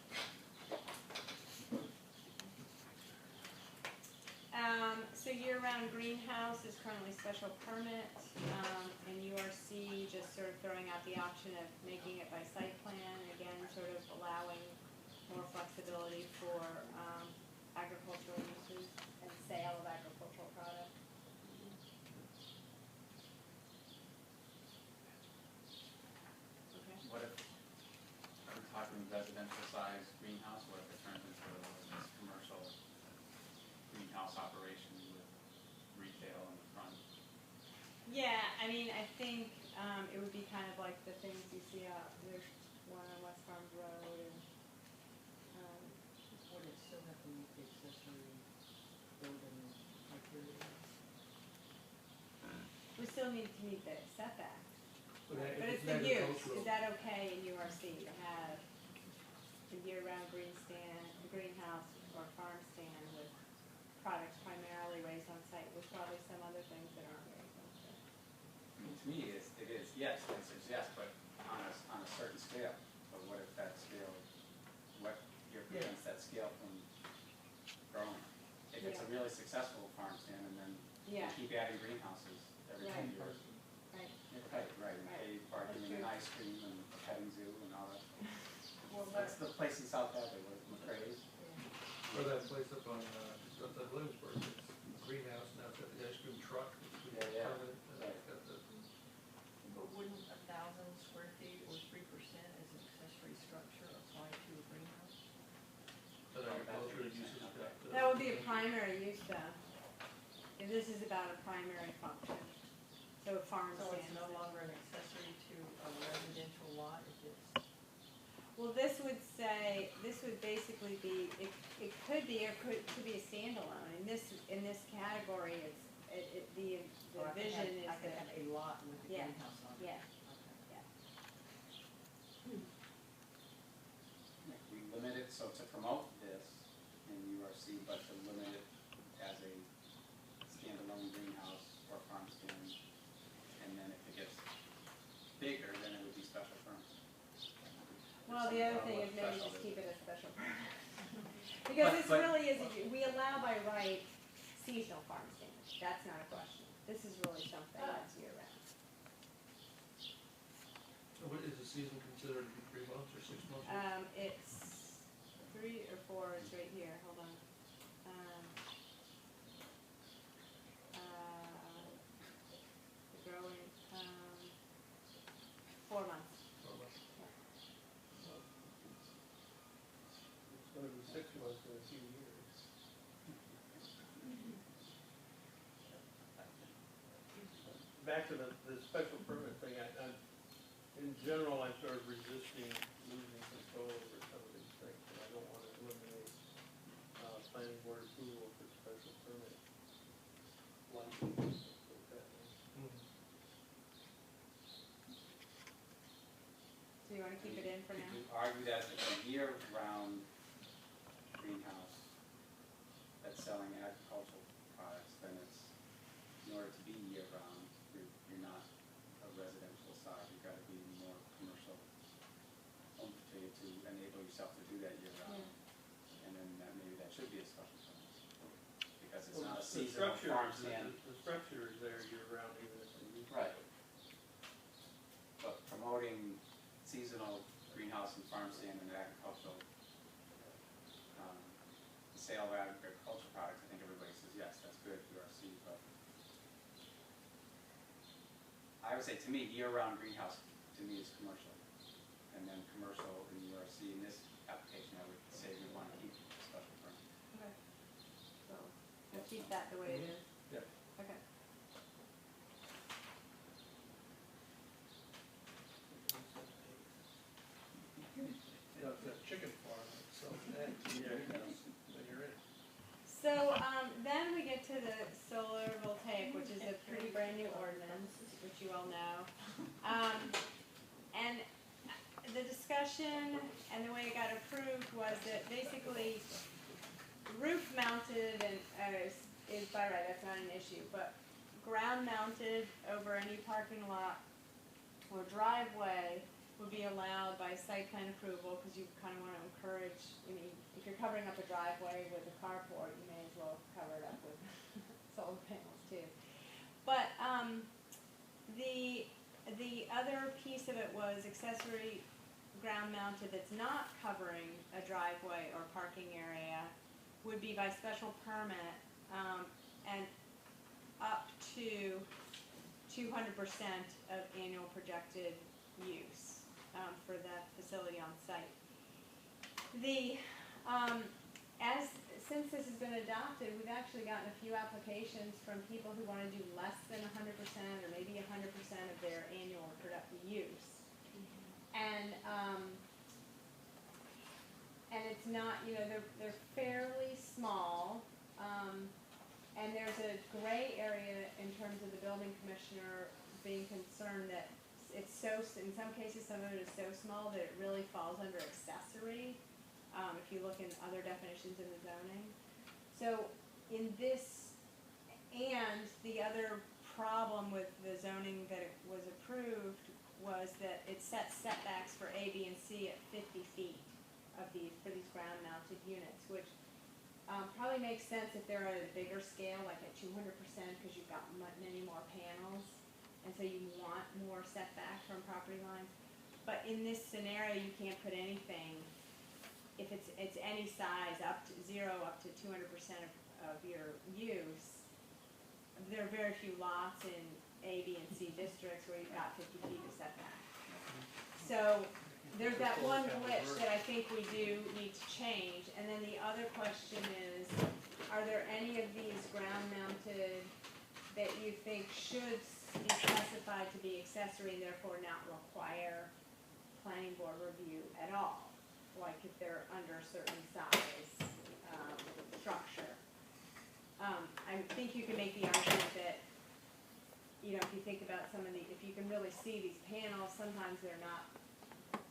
So year-round greenhouse is currently special permit, and URC just sort of throwing out the option of making it by site plan, again, sort of allowing more flexibility for, agricultural uses and sale of agricultural products. I mean, I think, it would be kind of like the things you see out, there's one on West Farms Road and, Would it still have to meet the accessory building criteria? we still need to meet the setback. But that- But if it's the use, agricultural- is that okay in URC to have a year-round greenhouse or farm stand with products primarily raised on site with probably some other things that aren't raised on site? To me, it is, yes, the answer is yes, but on a certain scale. But what if that scale, what here prevents that scale from growing? If it's a really successful farm stand and then you Yeah, keep adding greenhouses every 10 Right. years. right. Right, and paid parking That's and true. ice cream and a petting zoo and all that. Well, That's the place in South Hadley, was McRae's. Or that place up on, just outside Williamsburg, it's a greenhouse, now it's got the ice cream truck, which we Yeah, yeah. permanent, and it's got the, But wouldn't 1,000 square feet or 3% as an accessory structure apply to a greenhouse? that agricultural uses got the. That would be a primary use though. If this is about a primary function, so a farm So stand. it's no longer an accessory to a residential lot if it's, Well, this would say, this would basically be, it could be, or could be a standalone. In this category, the or I could vision is have, I could that, have a lot with a Yeah, greenhouse on it. yeah, Okay. yeah. If we limit it, so to promote this in URC, but to limit it as a standalone greenhouse or farm stand, and then if it gets bigger, then it would be special permit. Well, the other thing is maybe Special just is. keep it a special permit. Because this But- really is, we allow by right seasonal farm stands, that's not a question. This is really something that's year round. So what, is the season considered to be 3 months or 6 months? It's 3 or 4, it's right here, hold on. The growing, 4 months. Or what? It's gonna be 6 months in a few years. Back to the special permit thing, in general, I'm sort of resisting losing control over some of these things, and I don't wanna eliminate, planning board approval for special permit. License, put it that way. So you wanna keep it in for now? You could argue that if it's a year-round greenhouse that's selling agricultural products, then it's, in order to be year-round, you're not a residential side, you've gotta be more commercial to enable yourself to do that year-round. Yeah. And then maybe that should be a special permit, because it's Well, not a the seasonal structure farm is- stand. The structure is there year-round, even if they use it. Right. But promoting seasonal greenhouse and farm stand and agricultural, sale of agricultural products, I think everybody says, yes, that's good, URC, but I would say, to me, year-round greenhouse, to me, is commercial. And then commercial in URC, in this application, I would say we want to keep special permit. Okay. So, we'll keep that the way it is? Yeah. Okay. You know, if that chicken farm, so that, then you're in. So, then we get to the solar voltaic, which is a pretty brand new ordinance, which you all know. And the discussion and the way it got approved was that basically roof mounted and, is by right, that's not an issue, but ground mounted over any parking lot or driveway would be allowed by site plan approval, because you kind of want to encourage, I mean, if you're covering up a driveway with a carport, you may as well cover it up with solar panels too. But, the other piece of it was accessory ground mounted that's not covering a driveway or parking area would be by special permit, and up to 200% of annual projected use, for that facility on site. since this has been adopted, we've actually gotten a few applications from people who wanna do less than 100% or maybe 100% of their annual productive use. And it's not, you know, they're fairly small, and there's a gray area in terms of the building commissioner being concerned that it's so, in some cases, some of it is so small that it really falls under accessory, if you look in other definitions in the zoning. So in this, and the other problem with the zoning that it was approved was that it sets setbacks for A, B, and C at 50 feet of for these ground mounted units, which probably makes sense if they're at a bigger scale, like at 200%, because you've got many more panels, and so you want more setback from property lines. But in this scenario, you can't put anything, if it's any size, up to 0 up to 200% of your use. There are very few lots in A, B, and C districts where you've got 50 feet of setback. So there's that one glitch that I think we do need to change. And then the other question is, are there any of these ground mounted that you think should be specified to be accessory and therefore not require planning board review at all? Like if they're under a certain size structure. I think you can make the argument that, you know, if you think about some of the, if you can really see these panels, sometimes they're not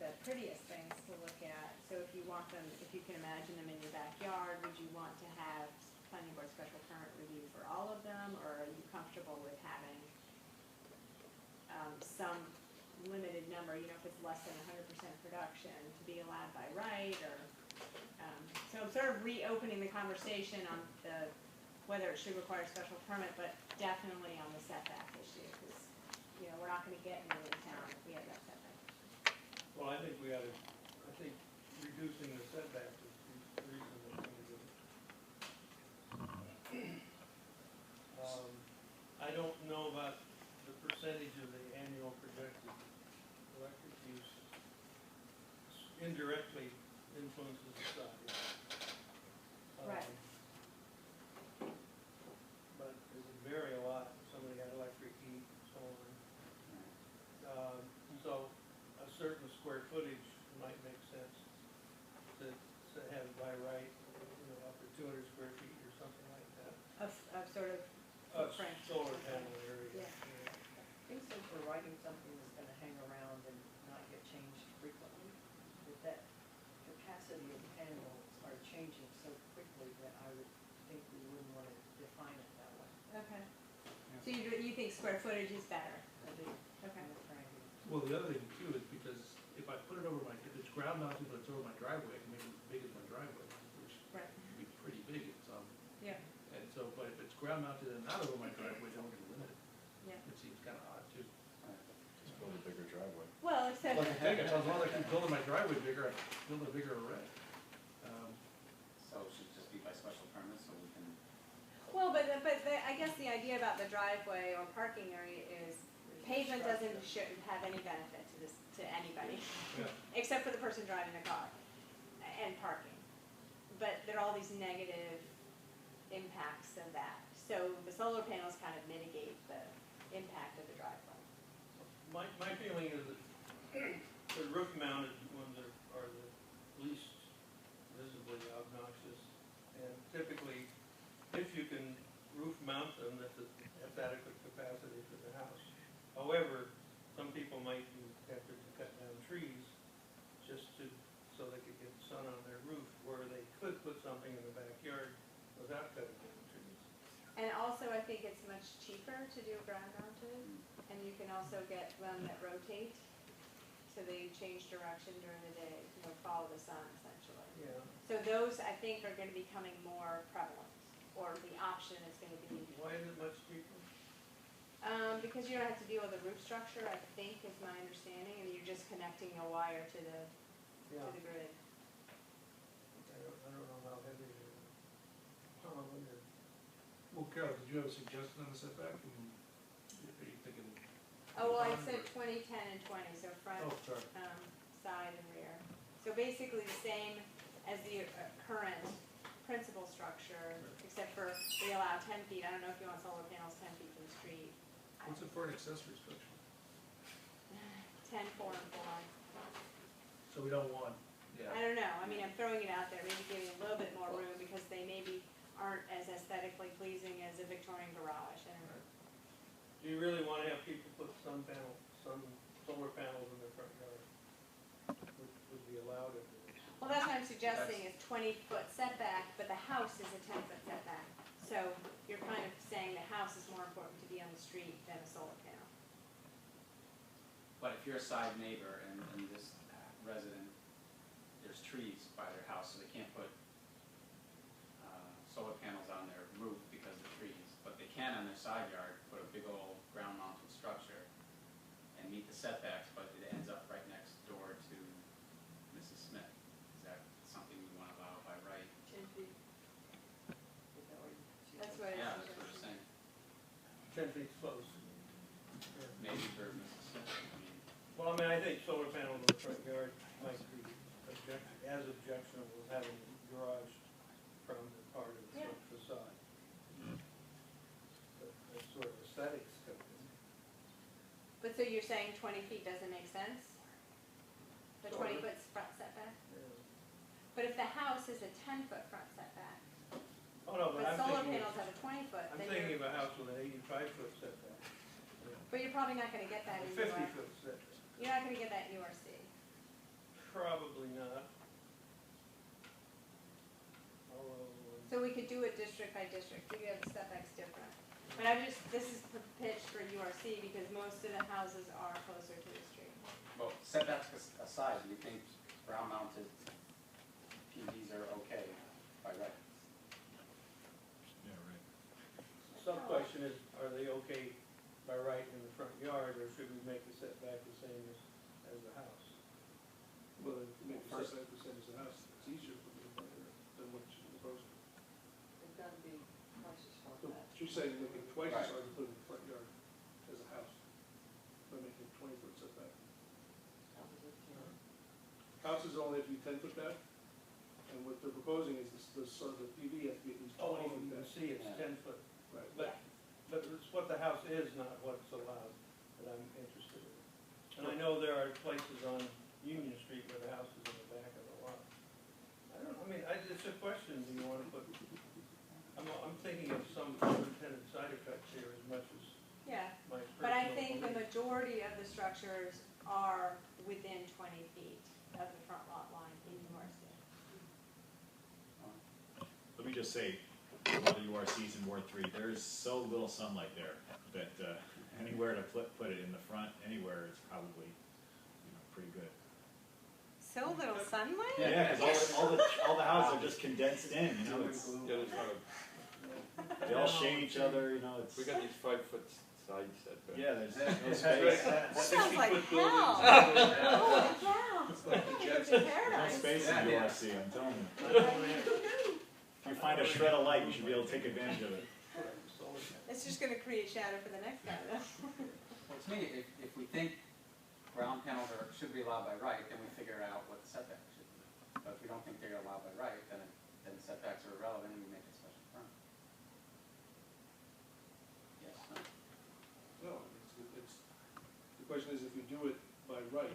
the prettiest things to look at. So if you want them, if you can imagine them in your backyard, would you want to have planning board special permit review for all of them, or are you comfortable with having some limited number, you know, if it's less than 100% production, to be allowed by right, or, so I'm sort of reopening the conversation on whether it should require a special permit, but definitely on the setback issue, because, you know, we're not gonna get any in town if we have that setback. Well, I think I think reducing the setbacks is the reason that we do it. I don't know about the percentage of the annual projected electric use indirectly influences the size. Right. But it would vary a lot if somebody had electric heat and so on. So a certain square footage might make sense to have by right, you know, up to 200 square feet or something like that. Of sort of Of footprint. solar panel area. Yeah. I think so for writing something that's gonna hang around and not get changed frequently, that capacity of panels are changing so quickly that I would think we wouldn't wanna define it that way. Okay. So you think square footage is better? I do. Okay. Well, the other thing too is because if I put it over if it's ground mounted, but it's over my driveway, I can make it as big as my driveway, which Right. would be pretty big in some. Yeah. And so, but if it's ground mounted and not over my driveway, then we're gonna limit it. Yeah. It seems kinda odd too. Just build a bigger driveway. Well, except. Like heck, as long as I keep building my driveway bigger, I build a bigger array. So it should just be by special permit, so we can, Well, I guess the idea about the driveway or parking area is pavement shouldn't have any benefit to anybody, Yeah. except for the person driving the car and parking. But there are all these negative impacts of that. So the solar panels kind of mitigate the impact of the driveway. My feeling is that the roof mounted ones are the least visibly obnoxious. And typically, if you can roof mount them, that's adequate capacity for the house. However, some people might be tempted to cut down trees just so they could get sun on their roof, where they could put something in the backyard without cutting down trees. And also, I think it's much cheaper to do ground mounted, and you can also get one that rotate, so they change direction during the day, you know, follow the sun essentially. Yeah. So those, I think, are gonna be becoming more prevalent, or the option is gonna be, Why is it much cheaper? because you don't have to deal with the roof structure, I think is my understanding, and you're just connecting a wire to the Yeah. grid. I don't know how heavy it is. I wonder. Well, Carol, did you have a suggestion on the setback? Are you thinking? Oh, well, I said 20, 10, and 20, so front, Oh, sorry. side, and rear. So basically the same as the current principal structure, except for we allow 10 feet. I don't know if you want solar panels 10 feet from the street. What's it for an accessory structure? 10, 4, and 4. So we don't want, I don't know, I mean, I'm throwing it out there, maybe giving a little bit more room, because they maybe aren't as aesthetically pleasing as a Victorian garage, and Do you really wanna have people put solar panels in their front yard? Would be allowed if it was. well, that's what I'm suggesting, is 20-foot setback, but the house is a 10-foot setback. So you're kind of saying the house is more important to be on the street than a solar panel. But if you're a side neighbor and this resident, there's trees by their house, so they can't put solar panels on their roof because of the trees, but they can on their side yard put a big old ground mounted structure and meet the setbacks, but it ends up right next door to Mrs. Smith. Is that something we want to allow by right? 10 feet. Is that what you- That's what Yeah, it's that's what I'm saying. 10 feet's close. Maybe for Mrs. Smith, I mean, Well, I mean, I think solar panels in the front yard might be as objectionable as having a garage from the part of the Yeah. facade. But that's sort of aesthetics come in. But so you're saying 20 feet doesn't make sense? The Sort of. 20-foot front setback? Yeah. But if the house is a 10-foot front setback, Oh, no, but but I'm solar thinking, panels have a 20-foot, I'm then thinking you're, of a house with an 85-foot setback. but you're probably not gonna get that A in 50-foot setback. you're not gonna get that in URC. Probably not. Although, So we could do it district by district, we have the setbacks different. But I'm just, this is pitched for URC because most of the houses are closer to the street. well, setbacks aside, do you think ground mounted PVs are okay by right? Yeah, right. sub-question is, are they okay by right in the front yard, or should we make the setback the same as the house? Well, if you make the First- setback the same as the house, it's easier for me than what you're proposing. They've got to be twice as far So back. you're saying make it twice as Right. hard to put in the front yard as a house, by making a 20-foot setback. That was it, you know. House is only have to be 10 foot back, and what they're proposing is so the PV has to be at least 20 Oh, feet you back. can see it's Yeah. 10 foot, Right. but it's what the house is, not what's allowed, that I'm interested in. And I know there are places on Union Street where the house is in the back of the lot. I mean, it's a question, do you wanna put, I'm thinking of some unintended side effects here as much as Yeah, my personal but I think the belief. majority of the structures are within 20 feet of the front lot line in URC. Let me just say, a lot of URCs in Ward 3, there's so little sunlight there that anywhere to put it in the front, anywhere is probably, pretty good. So little sunlight? Yeah, because all the houses are just condensed in, it's, they all shade each other, it's. We got these 5-foot side setbacks. Yeah, there's no space. Sounds like 60-foot hell. buildings. Holy cow. It's like the It's Jets. a No paradise. space in Yeah. URC, I'm telling you. If you find a shred of light, you should be able to take advantage of it. It's just gonna create shadow for the next guy though. Well, to me, if we think ground panels should be allowed by right, then we figure out what the setbacks should be. But if we don't think they're allowed by right, then setbacks are irrelevant and we make a special permit. Yes, no? No, the question is if we do it by right,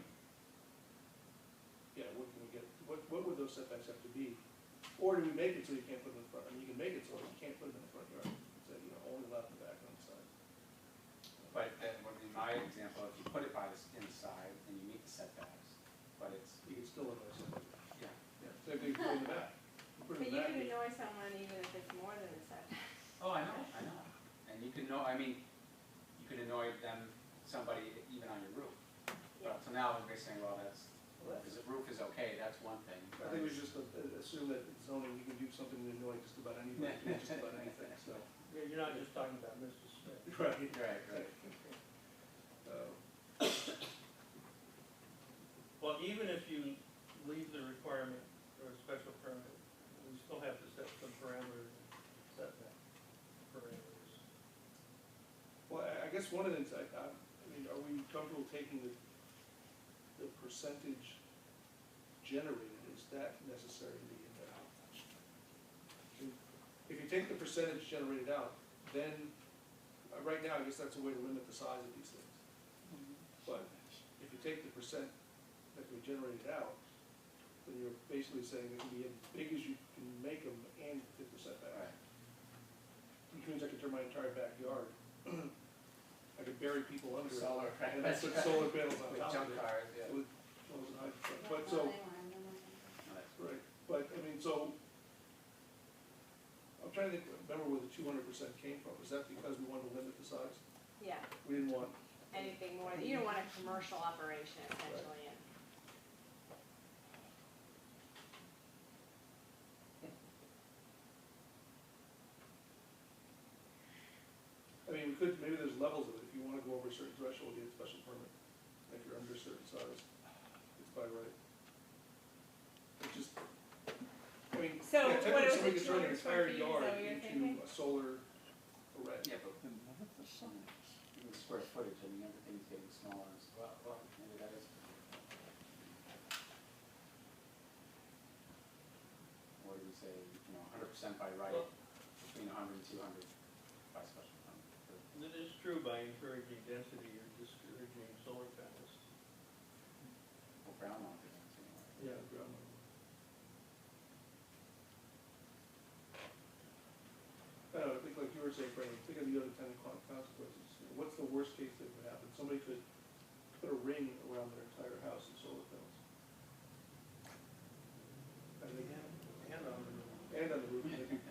yeah, what can we get, what would those setbacks have to be? Or do we make it so you can't put them in the front, I mean, you can make it so you can't put them in the front yard, so, only allowed in the back on the side. But in my example, if you put it by the inside and you meet the setbacks, but it's, You can still annoy somebody. yeah. Yeah, same thing you put in the back. You put But it in you the back. can annoy someone even if it's more than a setback. Oh, I know. And you can know, you can annoy them, somebody even on your roof. But so now everybody's saying, well, if the roof is okay, that's one thing. I think we should just assume that zoning, you can do something to annoy just about anybody, just about anything, so. Yeah, you're not just talking about Mr. Smith. Right. Right. Well, even if you leave the requirement or a special permit, we still have to set some parameters, setback parameters. Well, I guess one of the things, I mean, are we comfortable taking the percentage generated, is that necessary to be in there? you take the percentage generated out, then, right now, I guess that's a way to limit the size of these things. But if you take the percent that we generated out, then you're basically saying it can be as big as you can make them and 50% back. Right. Which means I could turn my entire backyard, I could bury people under it. Solar, right. And then put solar panels on With top junk of it. cars, yeah. With, well, it's an hydro- but Well, so, they want them, No, that's- right, but, I mean, so, I'm trying to think, remember where the 200% came from, is that because we wanted to limit the size? Yeah, We didn't want, anything more, you don't want a commercial operation essentially, and I mean, we could, maybe there's levels of it, if you wanna go over a certain threshold, you get a special permit. If you're under a certain size, it's by right. It's just, I mean, So yeah, what technically was it, somebody could turn 200 an entire square feet, is that yard what you're into thinking? a solar array. Yeah, but even square footage, I mean, everything's getting smaller and smaller. Well, maybe that is. Or do you say, 100% by right, between 100 and 200 by special permit? It is true, by encouraging density, you're discouraging solar panels. Or ground mounted ones anyway. Yeah, ground level. I don't know, I think like you were saying, Franny, think of the unintended consequences. What's the worst case that could happen? Somebody could put a ring around their entire house of solar panels. And they can, And on the, and on the roof, they could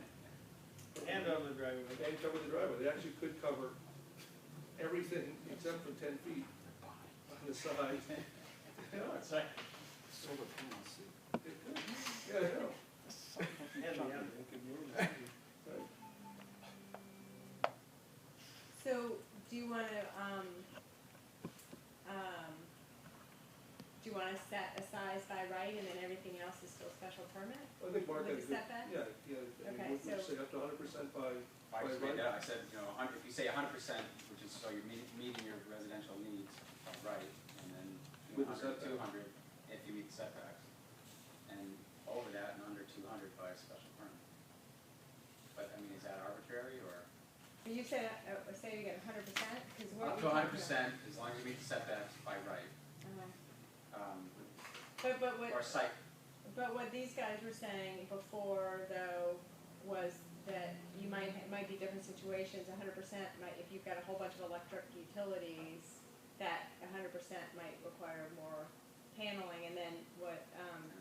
and on the driveway. and cover the driveway. They actually could cover everything except for 10 feet on the side. No, it's like. Solar panels, see. It could. Yeah, I know. And the end, it could move. Right. so, do you wanna, set a size by right and then everything else is still special permit? I think Mark had a With good, the setback? yeah, yeah, I Okay, mean, we'll so- say up to 100% by I just right. made that, I said, 100, if you say 100%, which is, so you're meeting your residential needs by right, and then With the 100, setback. 200, if you meet the setbacks. And over that and under 200 by a special permit. But, I mean, is that arbitrary, or? But you said, say you get 100%, cause what Up we to talked 100%, as long as you meet the setbacks by right. But what, Or site, but what these guys were saying before though was that you might be different situations, 100% might, if you've got a whole bunch of electric utilities, that 100% might require more paneling, and then what,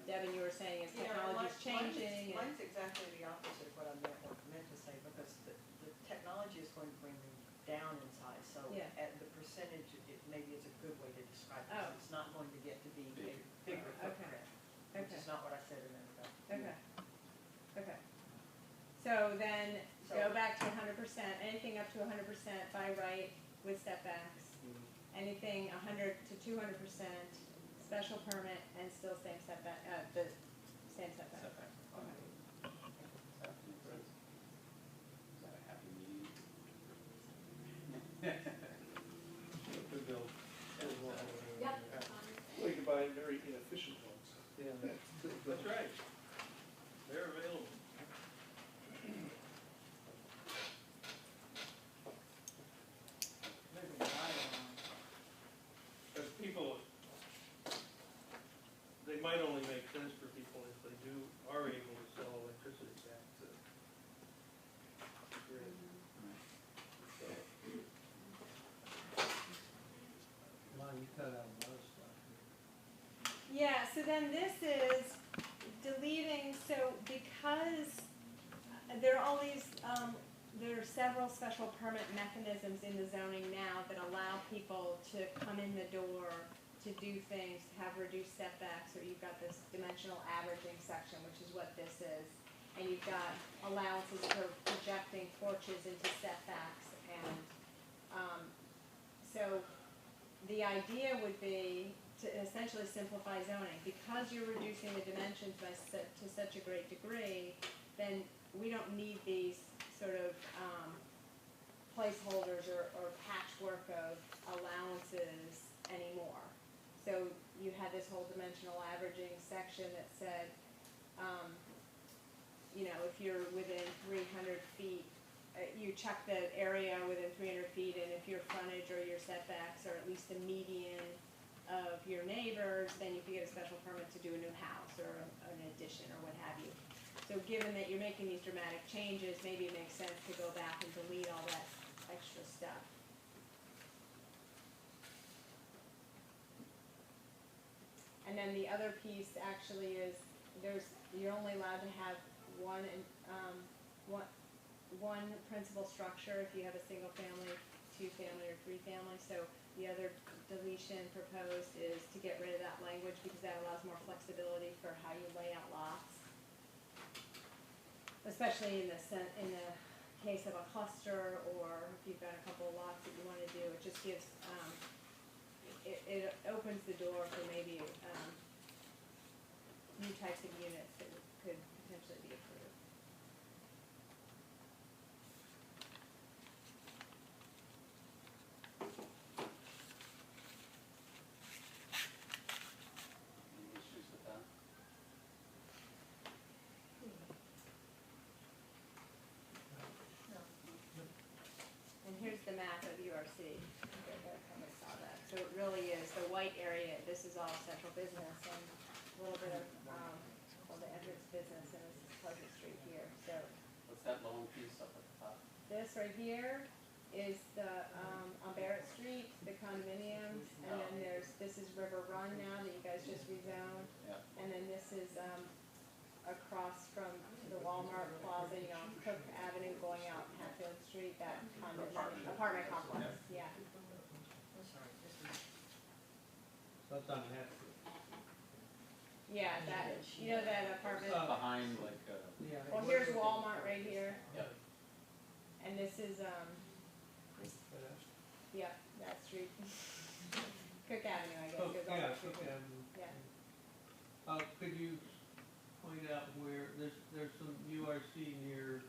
Devin, you were saying is technology's changing and. Mine's exactly the opposite of what I meant to say, because the technology is going to bring them down in size, so Yeah. at the percentage, maybe it's a good way to describe it, Oh. 'cause it's not going to get to be a Big. bigger Okay. footprint, which Okay. is not what I said a minute ago. Okay, okay. So then, go So- back to 100%, anything up to 100% by right with setbacks. Anything 100 to 200%, special permit, and still same setback, the same setback. setbacks. Okay. Does that make sense? Is that a happy medium? Could build. Yep. Well, you can buy very inefficient ones. Yeah, that's right. They're available. Moving right along. As people, they might only make sense for people if they are able to sell electricity back to the grid. Ron, you cut out a lot of stuff. Yeah, so then this is deleting, so because there are all these, there are several special permit mechanisms in the zoning now that allow people to come in the door to do things, have reduced setbacks, or you've got this dimensional averaging section, which is what this is. And you've got allowances for projecting porches into setbacks, and, so the idea would be to essentially simplify zoning. Because you're reducing the dimensions to such a great degree, then we don't need these sort of placeholders or patchwork of allowances anymore. So you had this whole dimensional averaging section that said, you know, if you're within 300 feet, you check the area within 300 feet, and if your frontage or your setbacks are at least the median of your neighbors, then you can get a special permit to do a new house or an addition or what have you. So given that you're making these dramatic changes, maybe it makes sense to go back and delete all that extra stuff. And then the other piece actually is, you're only allowed to have one principal structure if you have a single family, two family, or three family. So the other deletion proposed is to get rid of that language because that allows more flexibility for how you lay out lots. Especially in the case of a cluster, or if you've got a couple of lots that you want to do, it just gives, it opens the door for maybe new types of units that could potentially be approved. Any issues with that? No. And here's the map of URC. I probably saw that. So it really is the white area. This is all central business and a little bit of the entrance business, and this is Pleasant Street here. So What's that long piece up at the top? this right here is the on Barrett Street, the condominiums, and then this is River Run now that you guys just rezoned, Yeah. and then this is across from the Walmart Plaza, you know, Cook Avenue going out Hatfield Street, that condominium apartment complex. Yeah. I'm sorry, this is, So that's on Hatfield. Yeah, that, you know that apartment, Behind like, yeah. well, here's Walmart right here, yep. and this is, yeah, that street. Cook Avenue, I guess, Cook, goes all yeah, the way Cook through. Avenue. Yeah. Could you point out where, there's some URC near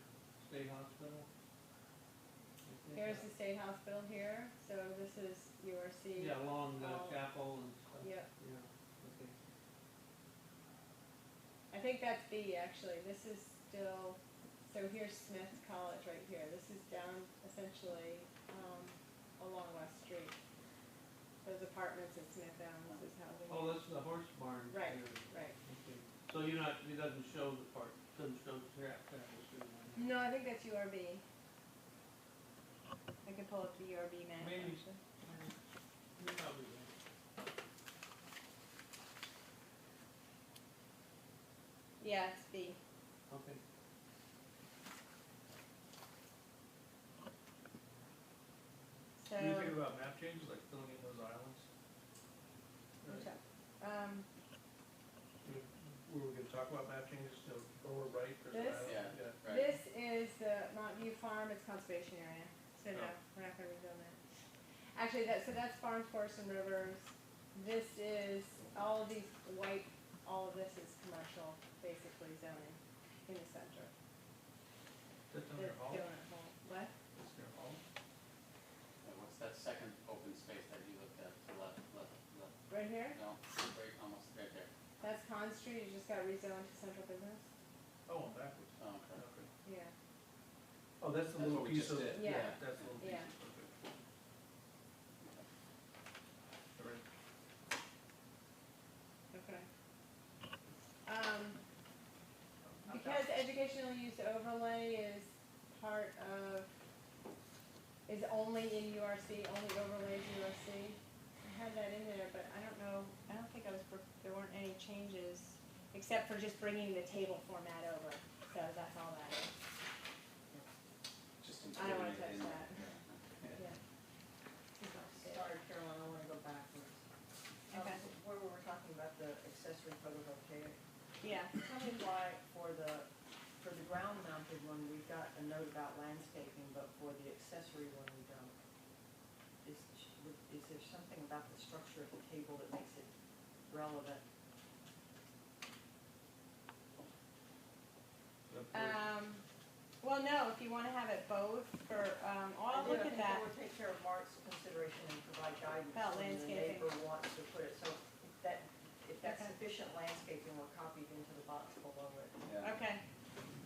State Hospital? I think. Here's the state hospital here, so this is URC. Yeah, along the all- chapel and stuff. Yep. Yeah, okay. I think that's B, actually. This is still, so here's Smith College right here. This is down essentially along West Street. Those apartments that Smith owns is housing. Oh, that's the horse barn. Right, area. right. Okay. So you're not, it doesn't show the part, doesn't show the Travel Street on there. No, I think that's URB. I can pull up the URB map, Maybe. actually. You're probably right. Yeah, it's B. Okay. So, What do you think about map changes, like filling in those islands? which up? Were we gonna talk about map changes, you know, lower right, there's an This? island? Yeah, right. This is the Mount View Farm, it's conservation area, so no, Oh. we're not gonna rezone that. Actually, so that's farms, forests, and rivers. This is, all of these white, all of this is commercial, basically zoning in the center. That's on The their hall, donut hole. What? that's their hall. And what's that second open space that you looked at, the left? Right here? No, right, almost right there. That's Pond Street, you just got rezoned to central business? Oh, I'm backwards. Oh, okay. Okay. Yeah. Oh, that's the That's little what we piece just of, did. Yeah. that's the little piece, Yeah. okay. All right. Okay. Because educational use overlay is part of, is only in URC, only overlays URC. I had that in there, but I don't know, I don't think there weren't any changes, except for just bringing the table format over, so that's all that is. Just I don't wanna including it touch in that. there. Yeah. Sorry, Caroline, I wanna go backwards. Okay. Where we were talking about the accessory photovoltaic, Yeah, tell me why for the ground mounted one, we've got a note about landscaping, but for the accessory one, we don't. Is there something about the structure of the table that makes it relevant? well, no, if you wanna have it both for, I'll look at that. I would take care of Mark's consideration and provide guidance About when the landscaping. neighbor wants to put it, so if that's Okay. sufficient landscaping, we're copied into the box below it. Yeah. Okay,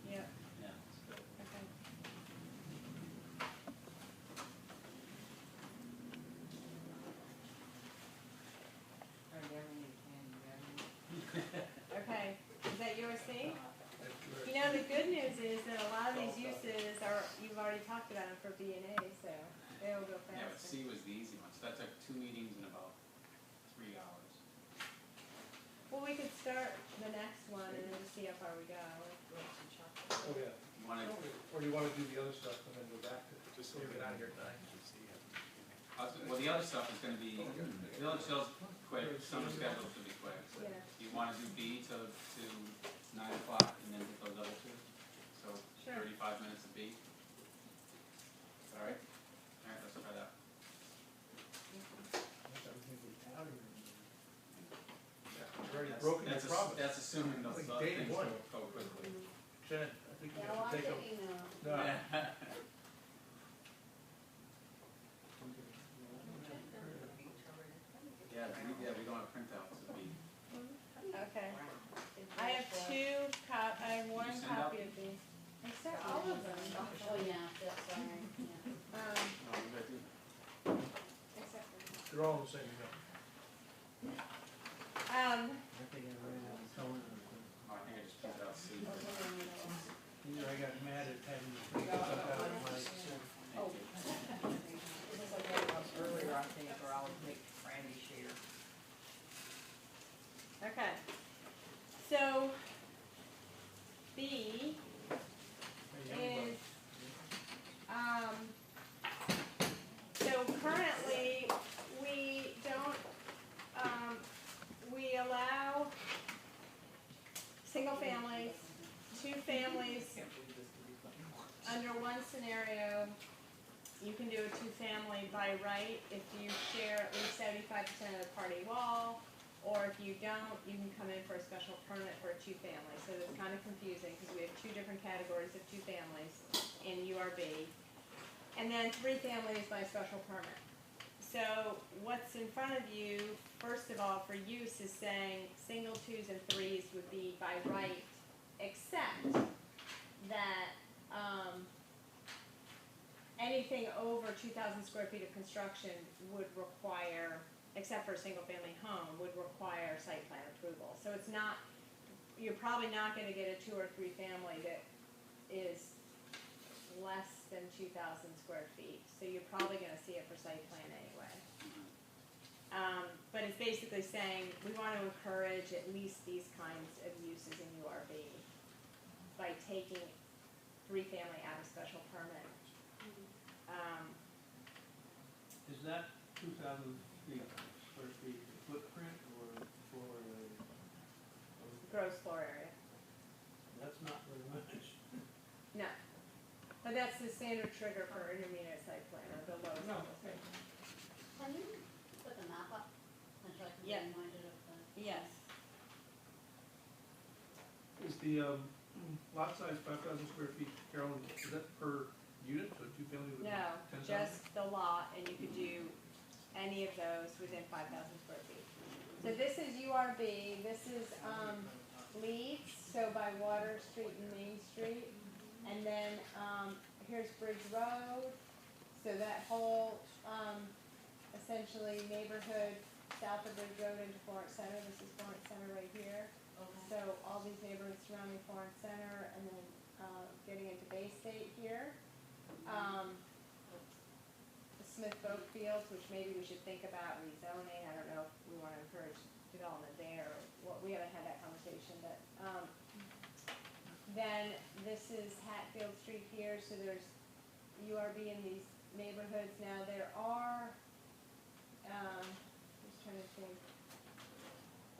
yeah. done it for B and A, so they'll go Yeah, but faster. C was the easy one, so that took 2 meetings in about 3 hours. Well, we could start the next one and then just see how far we go. Oh, yeah. You wanna, Or do you wanna do the other stuff and then go back to, just so we get out of here tonight? well, the other stuff is gonna be, Village Hill's quick, summer schedule should be quick. Yeah. You wanna do B to 9 o'clock and then hit those other two? So Sure. 35 minutes of B? Alright? Alright, let's try that. We've already broken the promise. That's assuming those Like other day things one. go quickly. Jen, I think we Yeah, have well, to I'm take a. taking notes. No. We don't have printouts of B. Okay. I have I have one You send out- copy of these. I sent all of them. Oh, yeah, that's sorry, yeah. No, we gotta do. Except for. They're all the same, you know. I think I ran out of tone or something. Oh, I think I just printed out C. Either I got mad at having to take stuff out of my, Oh. This is like I was earlier, I think, or I'll make Randy share. Okay. So B is, so currently, we don't, we allow single families, 2 families, under one scenario, you can do a 2-family by right if you share at least 75% of the party wall, or if you don't, you can come in for a special permit for a 2-family. So it's kind of confusing because we have 2 different categories of 2 families in URB. And then 3 families by special permit. So what's in front of you, first of all, for use is saying single 2s and 3s would be by right, except that anything over 2,000 square feet of construction would require, except for a single-family home, would require site plan approval. So it's not, you're probably not gonna get a 2 or 3 family that is less than 2,000 square feet. So you're probably gonna see it for site plan anyway. But it's basically saying, we wanna encourage at least these kinds of uses in URB by taking 3-family out of special permit. is that 2,000 square feet footprint or for Gross floor area. that's not very much. No. But that's the standard trigger for intermediate site plan, or the lowest No. level site plan. Can you put the map up, and so I can be Yeah. reminded of the? Yes. Is the, lot size 5,000 square feet, Carolyn, is that per unit, so 2-family would be No, 10,000? just the lot, and you could do any of those within 5,000 square feet. So this is URB, this is, Leeds, so by Water Street and Main Street. And then, here's Bridge Road, so that whole, essentially neighborhood south of Bridge Road into Florence Center, this is Florence Center right here. Okay. So all these neighborhoods surrounding Florence Center, and then, getting into Bay State here. The Smith Boat Fields, which maybe we should think about rezoning, I don't know if we wanna encourage development there, or what, we haven't had that conversation, but, then this is Hatfield Street here, so there's URB in these neighborhoods. Now, there are, just trying to think,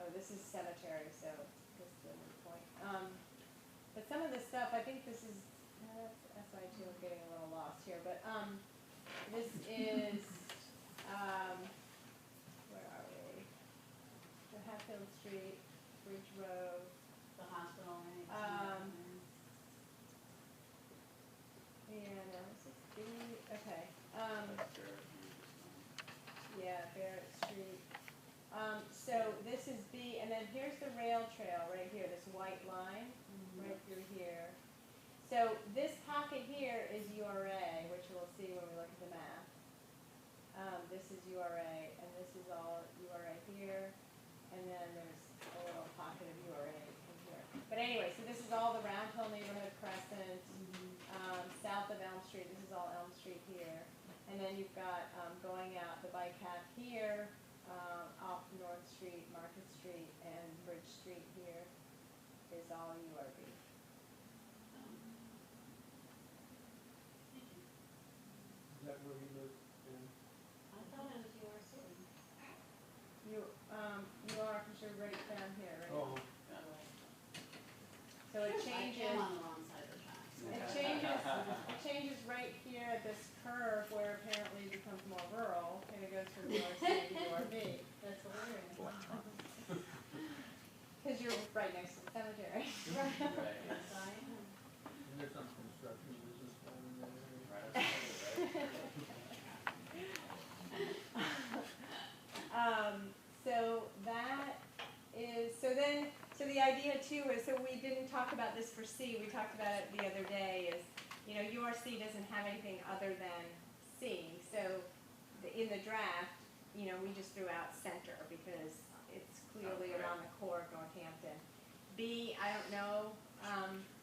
oh, this is cemetery, so this is the point. But some of this stuff, I think this is, that's why too, I'm getting a little lost here, but, this is, where are we? The Hatfield Street, Bridge Road. The hospital, right? Yeah, no, this is B, okay, yeah, Barrett Street. So this is B, and then here's the rail trail right here, this white line, right through here. So this pocket here is URA, which we'll see when we look at the map. This is URA, and this is all URA here, and then there's a little pocket of URA in here. But anyway, so this is all the Round Hill neighborhood, Crescent, south of Elm Street, this is all Elm Street here. And then you've got, going out the bike path here, off North Street, Market Street, and Bridge Street here is all URB. Is that where you live, Dan? I thought it was yours. You are, because you're right down here, right? Oh, So it changes. I am on the wrong side of the tracks. It changes right here at this curve where apparently it becomes more rural, and it goes from URC to URB. That's hilarious. Because you're right next to the cemetery. Right. Yes, I am. and there's some construction business down in that area. Right outside, right? So that is, so the idea too is, so we didn't talk about this for C, we talked about it the other day, is, you know, URC doesn't have anything other than C, so in the draft, you know, we just threw out center because it's clearly Okay. around the core of Northampton. B, I don't know,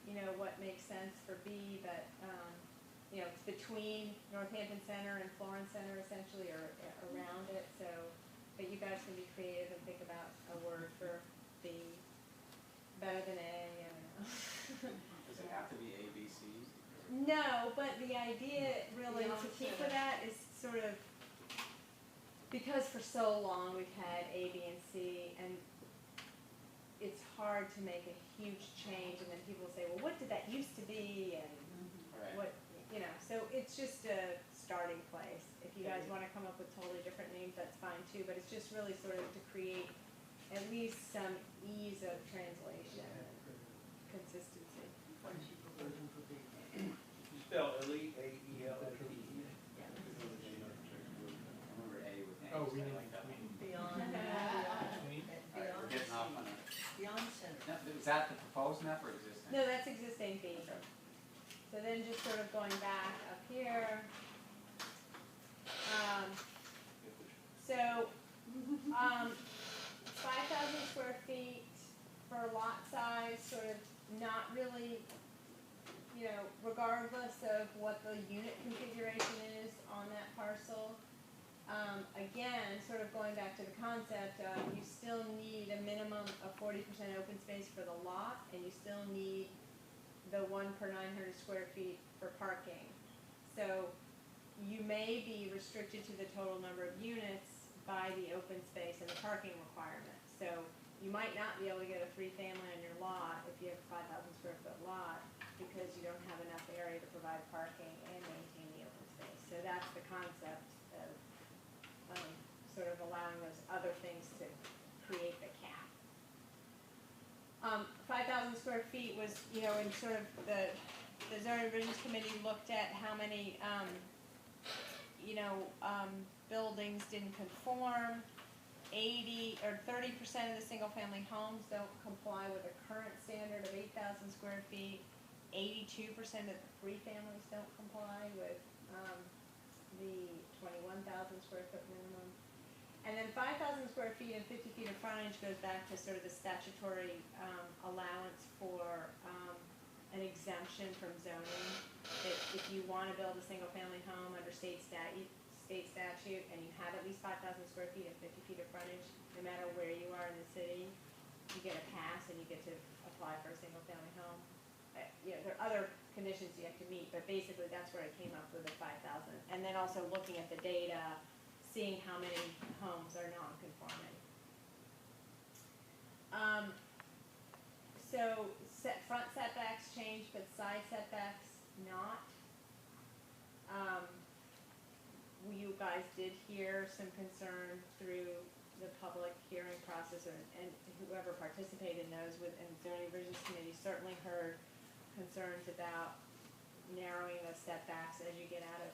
you know, what makes sense for B, but, you know, it's between Northampton Center and Florence Center essentially, or around it, so, but you guys can be creative and think about a word for B, better than A, I don't know. Does it have to be A, B, C? No, but the idea really to keep with that is sort of, because for so long we've had A, B, and C, and it's hard to make a huge change, and then people say, well, what did that used to be, and Right. what, you know, so it's just a starting place. If you guys wanna come up with totally different names, that's fine too, but it's just really sort of to create at least some ease of translation and consistency. What is your proposal for B? You spell elite, A-E-L-I-T-E. Yeah. I remember A with A. Oh, so we I need like that one. Beyond, Between? All right, we're getting off on a, beyond center. now, is that the proposed map or existing? No, that's existing B. Okay. So then just sort of going back up here. So, 5,000 square feet for lot size, sort of not really, you know, regardless of what the unit configuration is on that parcel. Again, sort of going back to the concept of you still need a minimum of 40% open space for the lot, and you still need the 1 per 900 square feet for parking. So you may be restricted to the total number of units by the open space and the parking requirement. So you might not be able to get a 3-family on your lot if you have a 5,000 square foot lot, because you don't have enough area to provide parking and maintain the open space. So that's the concept of sort of allowing those other things to create the cap. 5,000 square feet was, you know, in sort of the zoning revisions committee looked at how many, you know, buildings didn't conform. 80 or 30% of the single-family homes don't comply with the current standard of 8,000 square feet. 82% of the 3 families don't comply with the 21,000 square foot minimum. And then 5,000 square feet and 50 feet of frontage goes back to sort of the statutory allowance for an exemption from zoning. That if you want to build a single-family home under state statute, and you have at least 5,000 square feet and 50 feet of frontage, no matter where you are in the city, you get a pass and you get to apply for a single-family home. You know, there are other conditions you have to meet, but basically that's where I came up with the 5,000. And then also looking at the data, seeing how many homes are non-conforming. So front setbacks changed, but side setbacks not. You guys did hear some concern through the public hearing process, and whoever participated in those within the zoning revisions committee certainly heard concerns about narrowing the setbacks as you get out of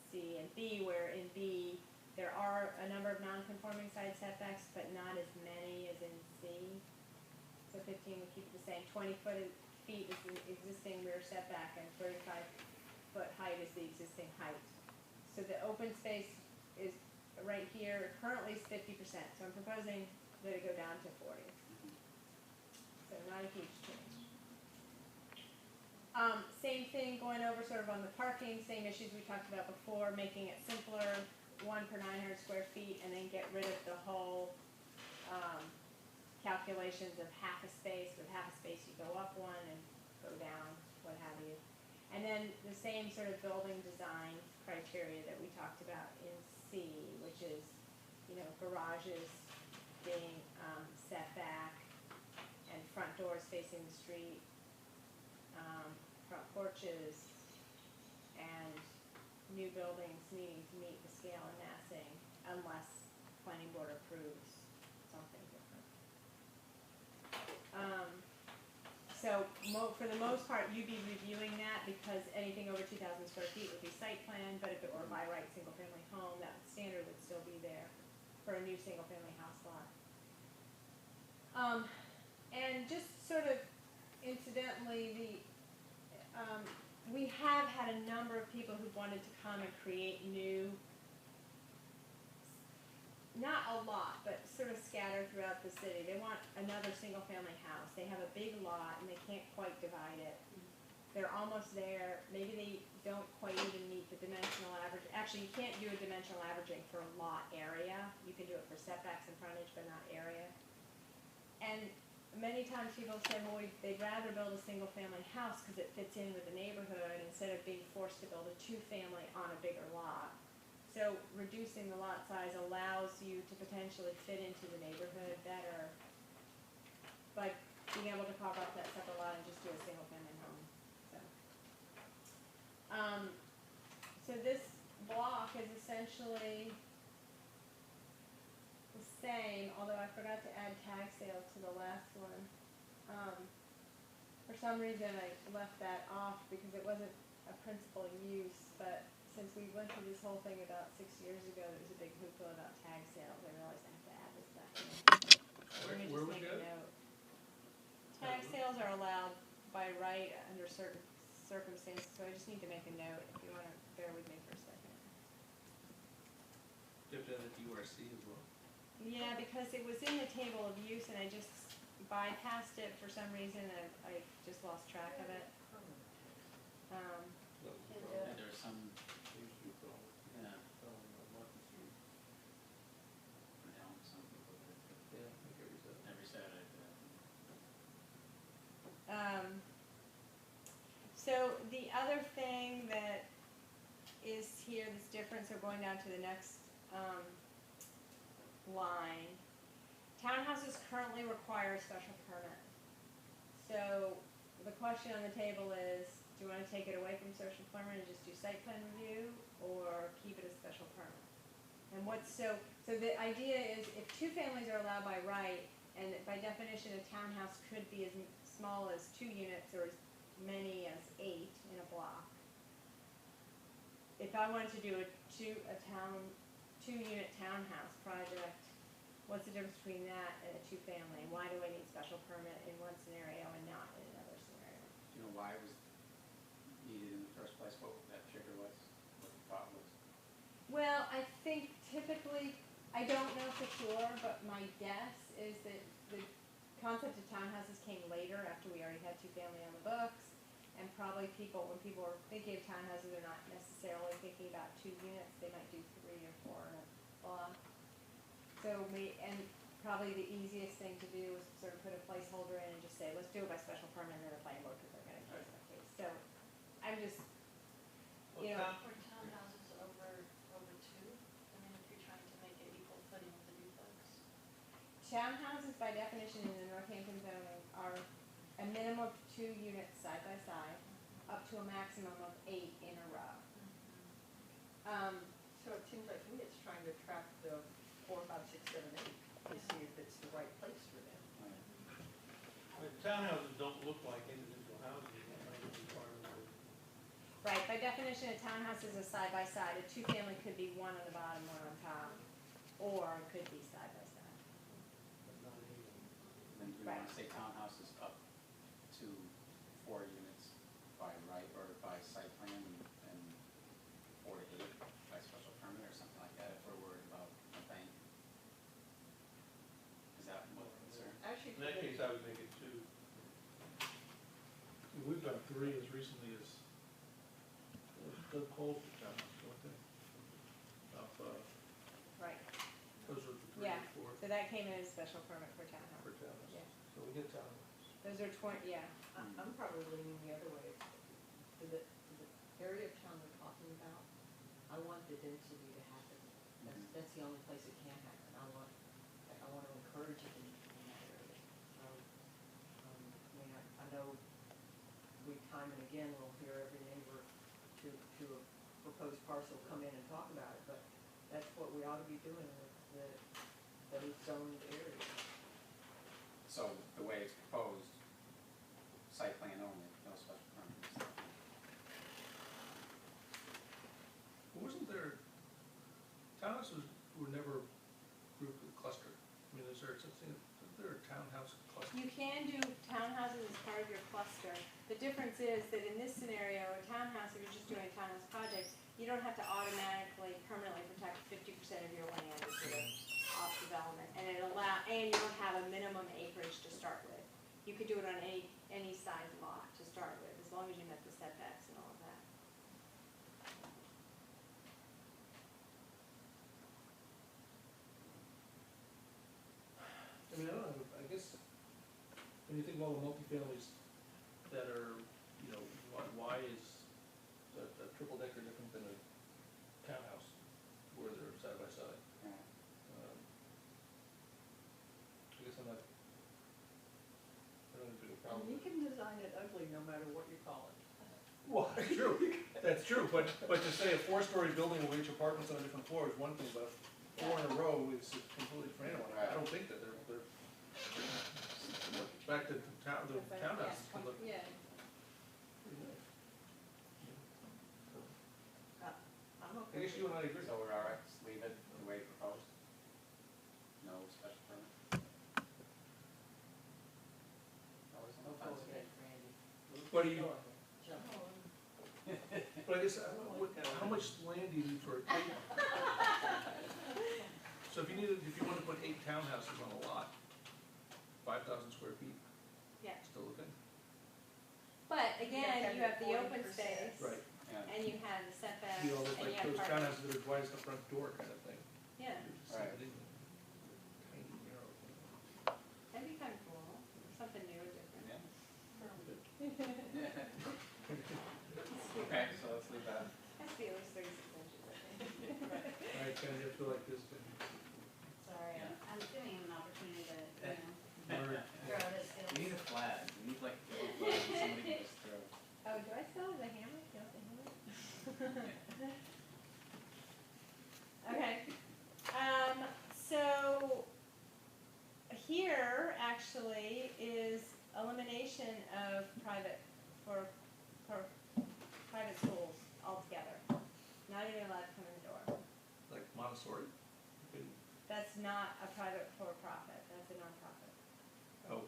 C and B, where in B there are a number of non-conforming side setbacks, but not as many as in C. So 15 would keep it the same. 20 feet is the existing rear setback, and 35-foot height is the existing height. So the open space is right here, currently is 50%, so I'm proposing that it go down to 40. So not a huge change. Same thing, going over sort of on the parking, same issues we talked about before, making it simpler, 1 per 900 square feet, and then get rid of the whole, calculations of half a space. With half a space, you go up 1 and go down, what have you. And then the same sort of building design criteria that we talked about in C, which is, garages being, set back, and front doors facing the street, front porches, and new buildings needing to meet the scale and massing unless planning board approves something different. For the most part, you'd be reviewing that because anything over 2,000 square feet would be site plan, but if it were by right single-family home, that standard would still be there for a new single-family house lot. And just sort of incidentally, we have had a number of people who wanted to come and create new, not a lot, but sort of scattered throughout the city. They want another single-family house. They have a big lot and they can't quite divide it. They're almost there. Maybe they don't quite even meet the dimensional average. Actually, you can't do a dimensional averaging for lot area. You can do it for setbacks and frontage, but not area. And many times people say, well, they'd rather build a single-family house because it fits in with the neighborhood instead of being forced to build a 2-family on a bigger lot. So reducing the lot size allows you to potentially fit into the neighborhood better by being able to carve off that separate lot and just do a single-family home. So this block is essentially the same, although I forgot to add tag sales to the last one. For some reason I left that off because it wasn't a principal use, but since we went through this whole thing about 6 years ago, there was a big hoopla about tag sales. I realized I have to add this back in. We're gonna Where just was make a that? note. Tag sales are allowed by right under certain circumstances, so I just need to make a note if you wanna bear with me for a second. Do you have to add the URC as well? Yeah, because it was in the table of use and I just bypassed it for some reason and I just lost track of it. That was the Can do problem. it. And there's some, They used to do a problem. yeah, Market Street. now some people that Yeah, I think every Saturday. every Saturday. So the other thing that is here that's different, so going down to the next line, townhouses currently require a special permit. So the question on the table is, do you want to take it away from special permit and just do site plan review, or keep it as special permit? And so the idea is if 2 families are allowed by right, and by definition a townhouse could be as small as 2 units or as many as 8 in a block. If I wanted to do a 2-unit townhouse project, what's the difference between that and a 2-family? Why do I need special permit in one scenario and not in another scenario? Do you know why it was needed in the first place, what that trigger was, what the thought was? Well, I think typically, I don't know for sure, but my guess is that the concept of townhouses came later after we already had 2-family on the books. And probably when people are thinking of townhouses, they're not necessarily thinking about 2 units, they might do 3 or 4 in a block. So probably the easiest thing to do is sort of put a placeholder in and just say, let's do it by special permit and then the planning board, because they're gonna case by case. So, I'm just, you know, Or townhouses over 2, I mean, if you're trying to make it equal footing with the duplex. townhouses by definition in the Northampton zoning are a minimum of 2 units side by side, up to a maximum of 8 in a row. So it seems like to me it's trying to track the 4, 5, 6, 7, 8 to see if it's the right place for them. But townhouses don't look like individual houses, that might be part of it. Right, by definition, a townhouse is a side by side. A 2-family could be 1 on the bottom, 1 on top, or it could be side by side. But not even. Then do we Right. want to say townhouses up to 4 units by right or by site plan and 4 to 8 by special permit or something like that if we're worried about a bank? Is that what the concern? Actually, In that case, I would make it 2. We've got 3 three as recently as, the Coles townhouse, don't they? Of, Right, those are the three Yeah. or four so that came in as special permit for townhouse. for townhouses. Yeah. So we get townhouses. Those are yeah. I'm probably leaning the other way. For the area of town we're talking about, I want the density to happen. That's the only place it can happen. I want to encourage it in that area. So, I mean, I know we time and again will hear every neighbor to a proposed parcel come in and talk about it, but that's what we ought to be doing with those zoned areas. So the way it's proposed, site plan only, no special permit. Wasn't there, townhouses were never grouped with cluster. I mean, is there such thing, is there a townhouse cluster? You can do townhouses as part of your cluster. The difference is that in this scenario, a townhouse, if you're just doing a townhouse project, you don't have to automatically permanently protect 50% of your land as sort of off development, and you don't have a minimum acreage to start with. You could do it on any size lot to start with, as long as you met the setbacks and all of that. I mean, I don't know, I guess, when you think of all the multifamilies that are, you know, why is a triple decker different than a townhouse where they're side by side? Yeah. I guess I don't think there's a And problem. you can design it ugly no matter what you call it. Well, true, that's true, but to say a four-story building with each apartments on a different floor is one thing, but four in a row is a completely different animal. I don't think that they're back to the townhouse can look Yeah. pretty nice. I'm I okay. guess you and I agree. So we're all right, just leave it the way proposed? No special permit? Always on the Go fence. ahead, Randy. What do you, Jump on. but I guess, how much land do you need for 8? So if you want to put 8 townhouses on a lot, 5,000 square feet, Yeah. still looking? But again, you have the 40%. open space, Right. Yeah. and you have the setbacks, You know, and like you have those parking. townhouses that are wide as the front door kind of thing. Yeah, Right. Tiny, narrow thing. that'd be kind of cool, something new and different. Yeah. Okay, so let's leave that. Has to be at least 36 inches, I think. All right, Ken, you have to go like this, but Sorry, I'm giving him an opportunity to, you know, Word. throw out his We skills. need a flag, we need like a flag that somebody can just throw. Oh, do I still have the hammer? Do you want the hammer? Okay, so here actually is elimination of private schools altogether. Not even allowed to come in the door. like Montessori? That's not a private for-profit, that's a nonprofit. Oh,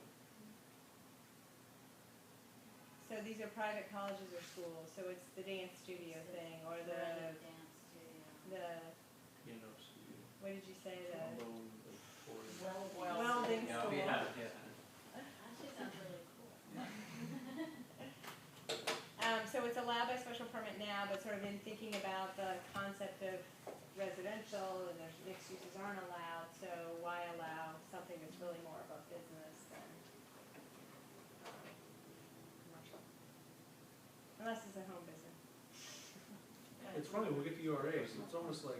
So these are private colleges or schools, so it's the dance studio thing, or Dance studio. you know, studio, what did you say, the trombone, organ. welding Yeah, school? we have, yeah. Actually sounds really cool. So it's allowed by special permit now, but sort of in thinking about the concept of residential, and there's mixed uses aren't allowed, so why allow something that's really more of a business than commercial? Unless it's a home business. It's funny, when we get to URAs, it's almost like,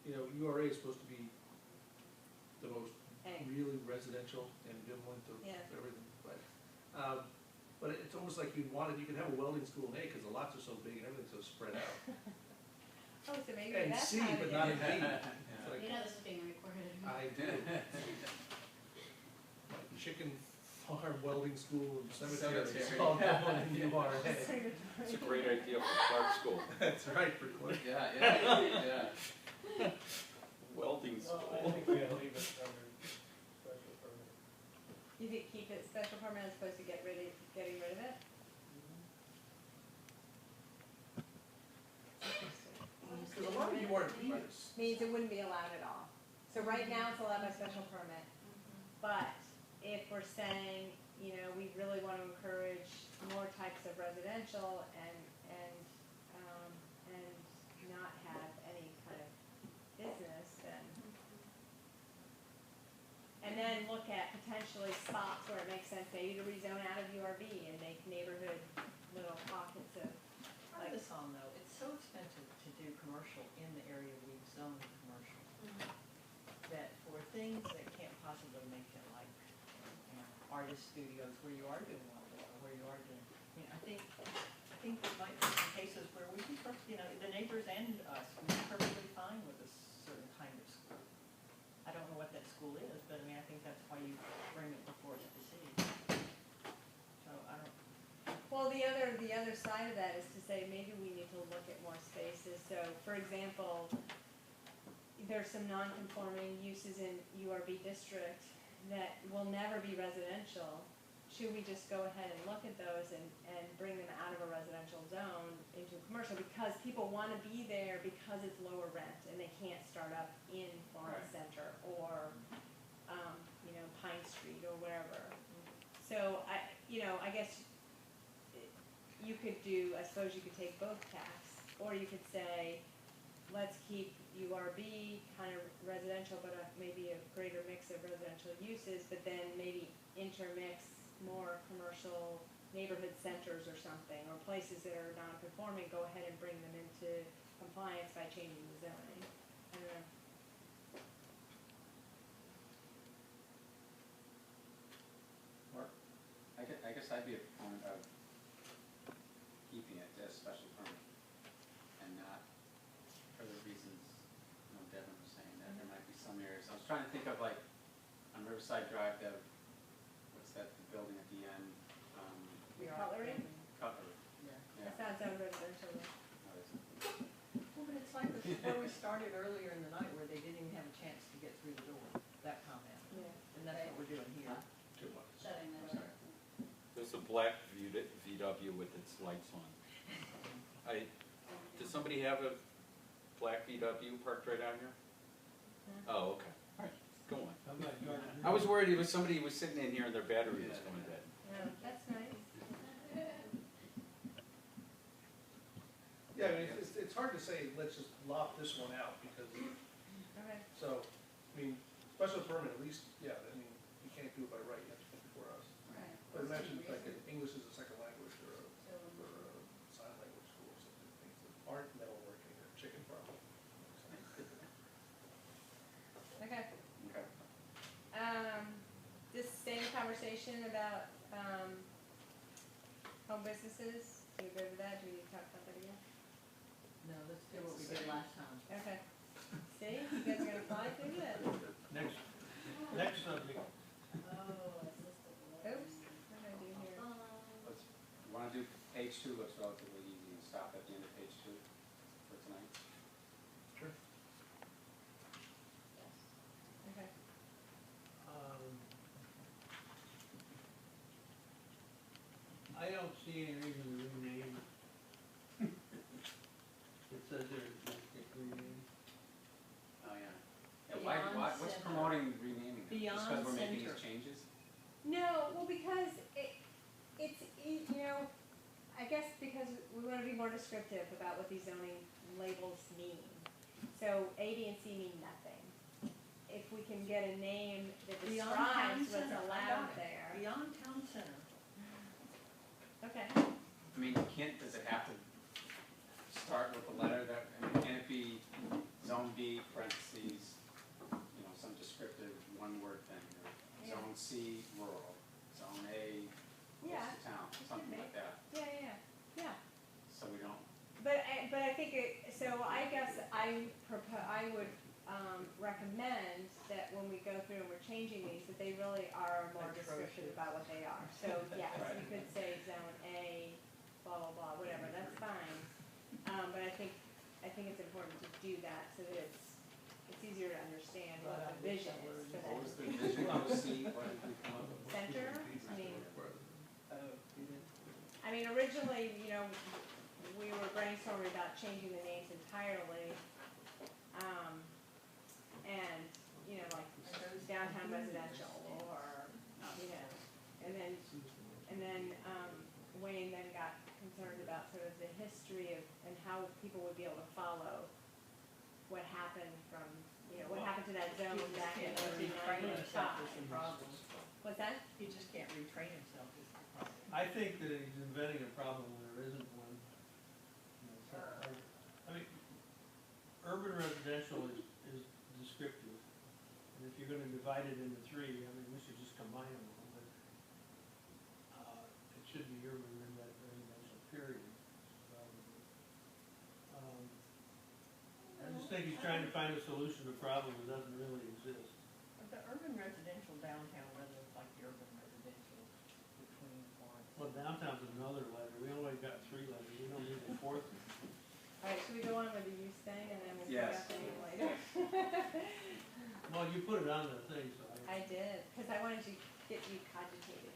you know, URA is supposed to be the most Hey. really residential and ambivalent of Yeah. everything, but it's almost like you could have a welding school in A, because the lots are so big and everything's so spread out. Oh, so maybe And that's C, how but it not is. in B. It's like, You know this is being recorded. I do. Like chicken farm, welding school, and cemetery, it's Cemetery. all going in URA. It's a great idea for Clark School. That's right, for Clint. Yeah, yeah, yeah. Welding school. I think we leave it under special permit. You think keep it special permit as opposed to getting rid of it? Because a lot of URAs, Means it wouldn't be allowed at all. So right now it's allowed by special permit, but if we're saying, you know, we really want to encourage more types of residential and not have any kind of business, and then look at potentially spots where it makes sense maybe to rezone out of URB and make neighborhood little pockets of, Try this on though, it's so expensive to do commercial in the area we've zoned commercial, that for things that can't possibly make it like, artist studios where you are doing well, or where you are doing, I think there might be some cases where we can, the neighbors and us, we'd be perfectly fine with a certain kind of school. I don't know what that school is, but I think that's why you bring it before us to see. So I don't. well, the other side of that is to say maybe we need to look at more spaces. So, for example, there's some non-conforming uses in URB district that will never be residential. Should we just go ahead and look at those and bring them out of a residential zone into commercial? Because people want to be there because it's lower rent and they can't start up in Florence Center or, Pine Street or wherever. So I guess you could I suppose you could take both tacks, or you could say, let's keep URB kind of residential, but maybe a greater mix of residential uses, but then maybe intermix more commercial neighborhood centers or something, or places that are non-conforming, go ahead and bring them into compliance by changing the zoning. I don't know. Mark? I guess I'd be a proponent of keeping it as special permit and not for the reasons, Devin was saying, that there might be some areas. I was trying to think of like on Riverside Drive, what's that, the building at the end? Cutlery? Cutlery. Yeah. That's not zone residential. Oh, is it? Well, but it's like where we started earlier in the night where they didn't even have a chance to get through the door, that comment. Yeah. And that's what we're doing here. Too much. Shutting the I'm door. sorry. There's a black VW with its lights on. Does somebody have a black VW parked right out here? Oh, okay. All right, go on. How about yours? I was worried it was somebody who was sitting in here and their battery was going dead. Yeah, that's nice. Yeah, I mean, it's hard to say, let's just lop this one out, because, Okay. so, special permit, at least, yeah, you can't do it by right, you have to come before us. Right. But imagine like English as a second language or a sign language school or something, things that aren't metalworking or chicken farm. Okay. Okay. This same conversation about, home businesses, do you agree with that? Do we need to talk about that again? No, let's do what we did last time. Okay. See, you guys are gonna fly through this. Next subject. Oh, it's listed below. Oops, what did I do here? You want to do page 2, looks relatively easy, and stop at the end of page 2 for tonight. Sure. Okay. I don't see any reason to rename. It says there, it's renamed. Oh, yeah. Yeah, Beyond what's center. promoting renaming it? Just because Beyond we're making center. these changes? No, well, because I guess because we want to be more descriptive about what these zoning labels mean. So A, B, and C mean nothing. If we can get a name that Beyond town describes what's center, I allowed got it. there. Beyond town center. Okay. I mean, does it have to start with the letter that, can it be zone B, parentheses, some descriptive one-word thing, or Yeah. zone C, rural, zone A, close Yeah. to town, something like that, Yeah. so we don't, But I think so I guess I would recommend that when we go through and we're changing these, that they really are more descriptive about what they are. So yes, you could say zone A, blah, blah, blah, whatever, that's fine. But I think it's important to do that so that it's easier to understand what the vision is for what was that. the vision of C, what did we come up with? Center, Oh, I mean, originally, we were brainstorming about changing the names entirely. And, like downtown residential or, and then Wayne then got concerned about sort of the history of, and how people would be able to follow what happened from, what happened to that zone back in He early can't retrain himself 1995. is the problem. What's that? He just can't retrain himself is the problem. I think that he's inventing a problem when there isn't one. I mean, urban residential is descriptive, and if you're gonna divide it into three, I mean, we should just combine them all, but, it should be urban residential, period. I just think he's trying to find a solution to a problem that doesn't really exist. But the urban residential downtown doesn't look like the urban residential between Florence. Well, downtown's another letter, we only got 3 letters, we don't need a 4th. All right, should we go on with the use thing and then we'll pick Yes. up the name later? Well, you put it on the thing, so I did, because I wanted to get you cogitated.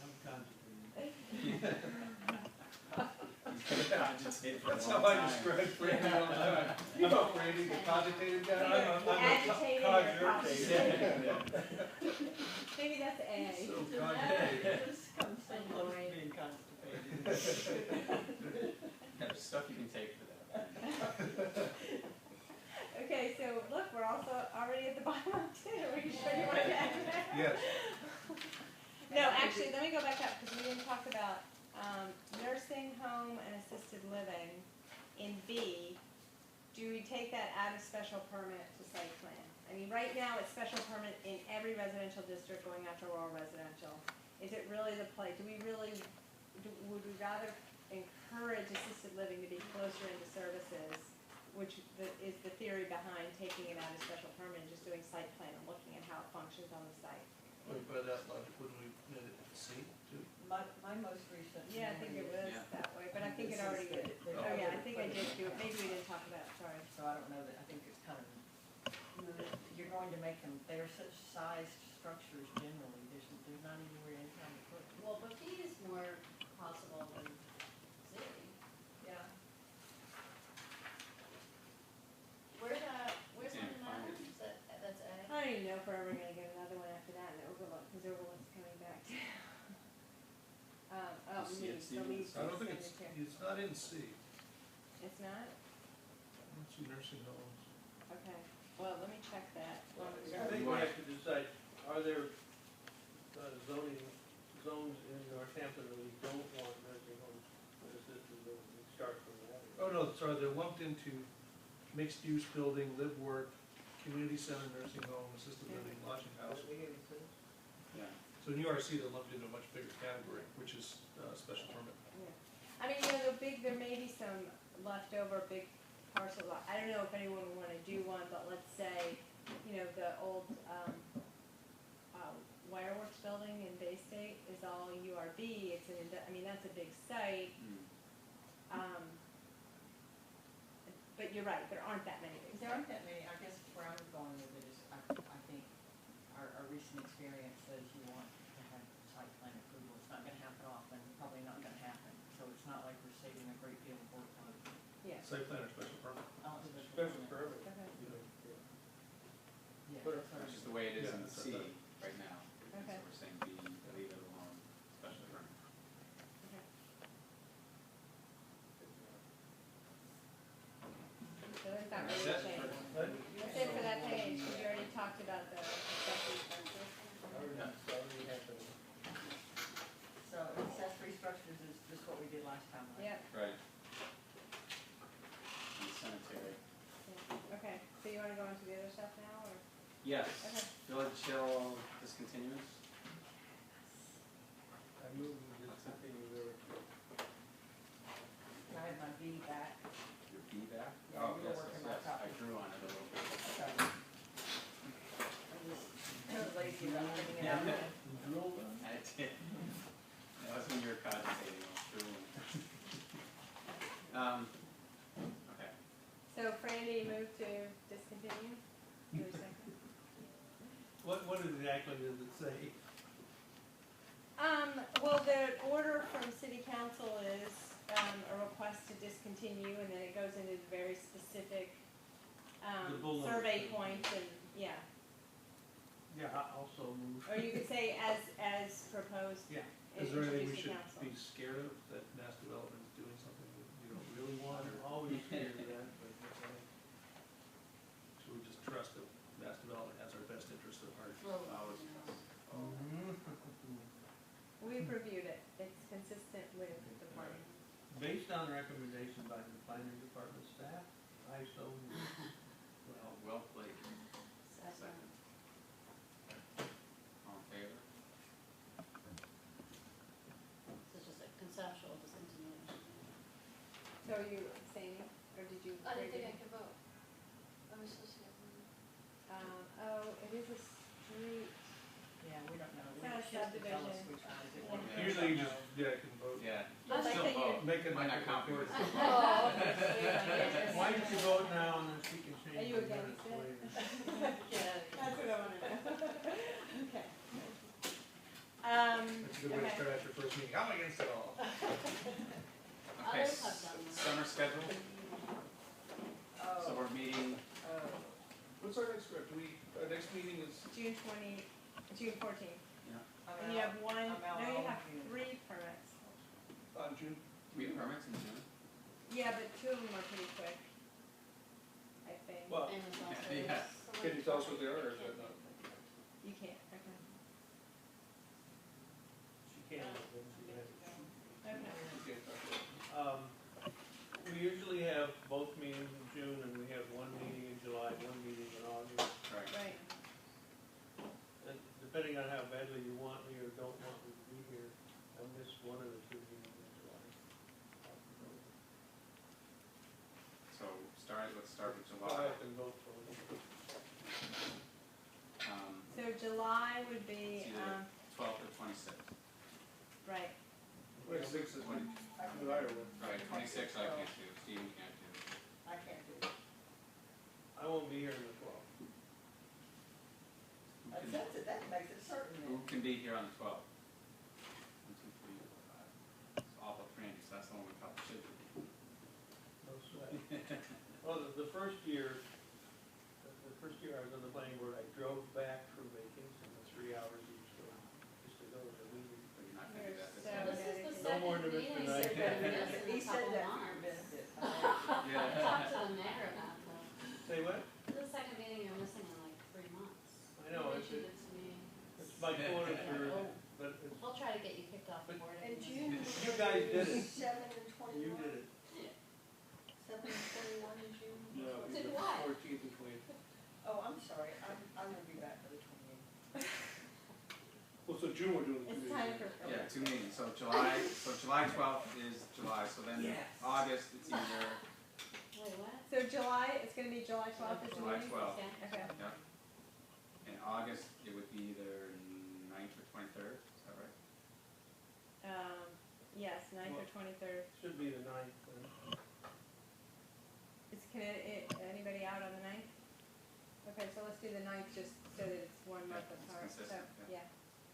I'm contemplating. That's how I describe Randy all the time. You know Randy, the cogitated guy? Agitated or cogitated. Maybe that's A. So It cogitated. just comes so close to being constipated. There's stuff you can take for that. Okay, so look, we're also already at the bottom of 2. Are you sure you want to add that? Yes. No, actually, let me go back up, because we didn't talk about nursing home and assisted living in B. Do we take that out of special permit to site plan? I mean, right now, it's special permit in every residential district going after rural residential. Is it really the play? Would we rather encourage assisted living to be closer into services, which is the theory behind taking it out of special permit and just doing site plan and looking at how it functions on the site? Wait, by that logic, wouldn't we get it C too? My most recent. Yeah, I think it was Yeah. that way, but I think it This is already the- did. the- Oh, yeah, I think I did do it. Maybe we didn't talk about it, sorry. So I don't know that, I think it's kind of, you're going to make them, they're such sized structures generally, there's not anywhere in town to put them. Well, but B is more possible than C. Yeah. Where's Yeah, one now? fine. Is that's A? I don't even know if we're ever gonna get another one after that in Overlook, because Overlook's coming back too. You see it, Leeds, the Stephen? Leeds I don't think extended it's not in C. care. It's not? I don't see nursing homes. Okay, well, let me check that. I think we have to decide, are there zoning zones in Northampton that we don't want nursing homes for assisted living? We start from that. Oh, no, sorry, they're lumped into mixed-use building, live, work, community center, nursing home, assisted living, lodging house. Yeah. So in URC, they're lumped into a much bigger category, which is special permit. Yeah. I mean, there may be some leftover big parcel lot. I don't know if anyone would wanna do one, but let's say, the old, Wireworks building in Bay State is all URB. That's a big site. But you're right, there aren't that many big There sites. aren't that many, I guess where I'm going with it is, I think our recent experience says you want to have site plan approval. It's not gonna happen often, probably not gonna happen, so it's not like we're saving a great deal of workload. Yeah. Site plan or special permit. Special permit. Okay. Yeah, But- that's what I'm Which is the way it is in Yeah, C right now. Okay. So we're saying B, leave it alone, special permit. Okay. So there's not That's really a it. change. What? That's it for that page, because you already talked about the accessory structures. Already happened. So accessory structures is just what we did last time, right? Yep, Right. And cemetery. yeah, okay, so you wanna go on to the other stuff now, or? Yes. Okay. Village Hill discontinuous. I moved to discontinue there. I have my V back. Your B back? Yeah, Oh, you were yes, working yes, my yes. I copy. drew on it a little bit. Okay. I was lazy about getting it out there. You drilled on? I did. That was when you were cogitating, I was drooling. Okay. So Franny moved to discontinue? Your second? What exactly does it say? Well, the order from city council is, a request to discontinue, and then it goes into very specific, The bullet. survey points and, yeah. Yeah, I also moved. Or you could say as proposed, Yeah. Is there anything we introduced to should council. be scared of, that mass development is doing something that you don't really want, I'm or always scared of that, but should we just trust that mass development has our best interests at heart? Well, Always. We've reviewed it, it's consistent with the plan. based on recommendation by the planning department staff, I so move. Well played. second. All in favor? So it's just a conceptual discontinuation. So are you abstaining, or did you? I didn't think I could vote. I was supposed to get one. Oh, it is a street. Yeah, we don't know. It's not a She has to tell us subdivision. which one is it. Yeah. Usually you just, can vote. Yeah. I like Still that you- vote. Make it Might like not a count. recording. Oh, okay. Why don't you vote now and then she can Are change you the against minutes it? later? That's what I wanna know. Okay. That's a good way to Okay. start after first meeting, I'm against it all. Okay, Others have done that. summer schedule, so we're meeting, What's our next, our next meeting is, June 14th. I'm And you out. have one, I'm out no, you all have June. 3 permits. on June, we have permits in June. Yeah, but 2 of them are pretty quick, I think. well, And it's also. Yeah. can you tell us what they are, or is that not? You can't, okay. She can't, then she can. Okay. Okay. We usually have both meetings in June, and we have one meeting in July, one meeting in August. Right. Right. And depending on how badly you want me or don't want me to be here, I'll miss one of the 2 meetings in July. So let's start with I July. can vote for it. So July would be, It's either 12th or 26th. right, 26 is when, you are with. Right, 26th I can't do, Stephen can't do. I can't do it. I won't be here on the 12th. That makes it certain Who then. can be here on the 12th? 1, 2, 3, 4, 5. It's awful for Andy, so that's the one we probably should do. No sweat. Well, the first year I was on the planning board, I drove back from vacation, 3 hours each way, just to go to the meeting. But you're not gonna do that this So- year. This is the No more second than Mr. meeting, Knight. so we're gonna miss in He a said couple that for your months. benefit. I Yeah. talked to the mayor about that. Say what? This is the second meeting you're missing in like 3 months. I know, You it's, mentioned it to me. it's my quarter for, but it's, We'll try to get you kicked off the board. if In you June. miss you guys did it, 7 and 21. you did it. 7 and 21 in June. No, Did the what? 14th and 20th. Oh, I'm sorry, I'm gonna be back for the 28th. Well, so June we're doing the 2 it's meetings. time for. Yeah, 2 meetings, so July 12th is July, so then Yes. August, it's either, Wait, what? So July, it's gonna be July 12th is the July meeting? 12th. Okay. in August, it would be either 9th or 23rd, is that right? Yes, 9th or 23rd. Should be the 9th, then. Anybody out on the 9th? Okay, so let's do the 9th just so that it's 1 month Yeah, it's apart, so, consistent, yeah,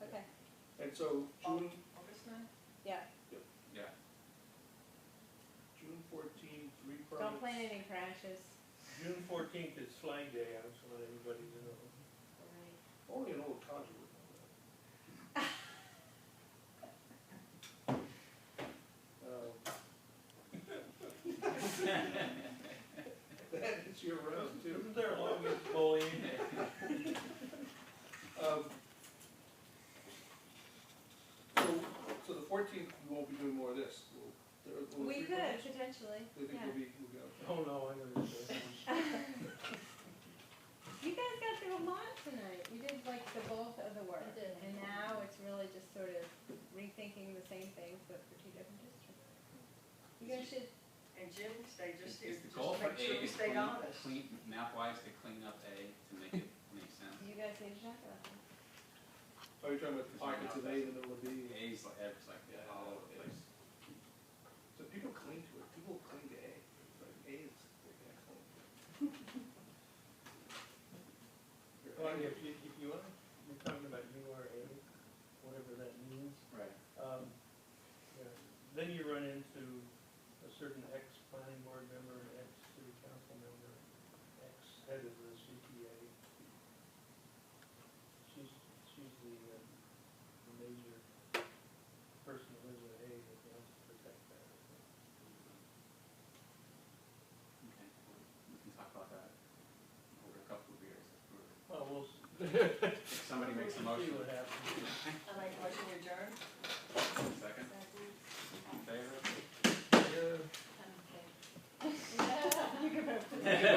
okay, And so June, August 9th? yeah, Yeah, June 14th, 3 permits. don't plan any crashes. June 14th is Flag Day, I just want everybody to know. Right. Only an old codger would know that. That is your round too. Isn't there a longest bullying? So the 14th, we won't be doing more of this. Will We the 3 could, permits? potentially, Do you think yeah. we'll be okay? Oh, no, I'm gonna say. You guys got through a lot tonight, you did like the bulk of the work. I did. And now it's really just sort of rethinking the same things, but for 2 different districts. You guys should, And Jim, stay just, is the just goal for make sure A we to stay honest. clean, map-wise, to clean up A to make it make sense? you guys need to talk about that. Are you talking about the pockets of A in the middle of B? A's like, it's like all over the place. So people cling to it, people cling to A. It's like A is excellent. Well, if you want, you're talking about URA, whatever that means. Right. Yeah. Then you run into a certain ex-planning board member, ex-city council member, ex-head of the CPA. She's the major person that lives in A It's a motion. See what happens. I make a motion to adjourn. Second, in favor? Yeah. You can vote for that.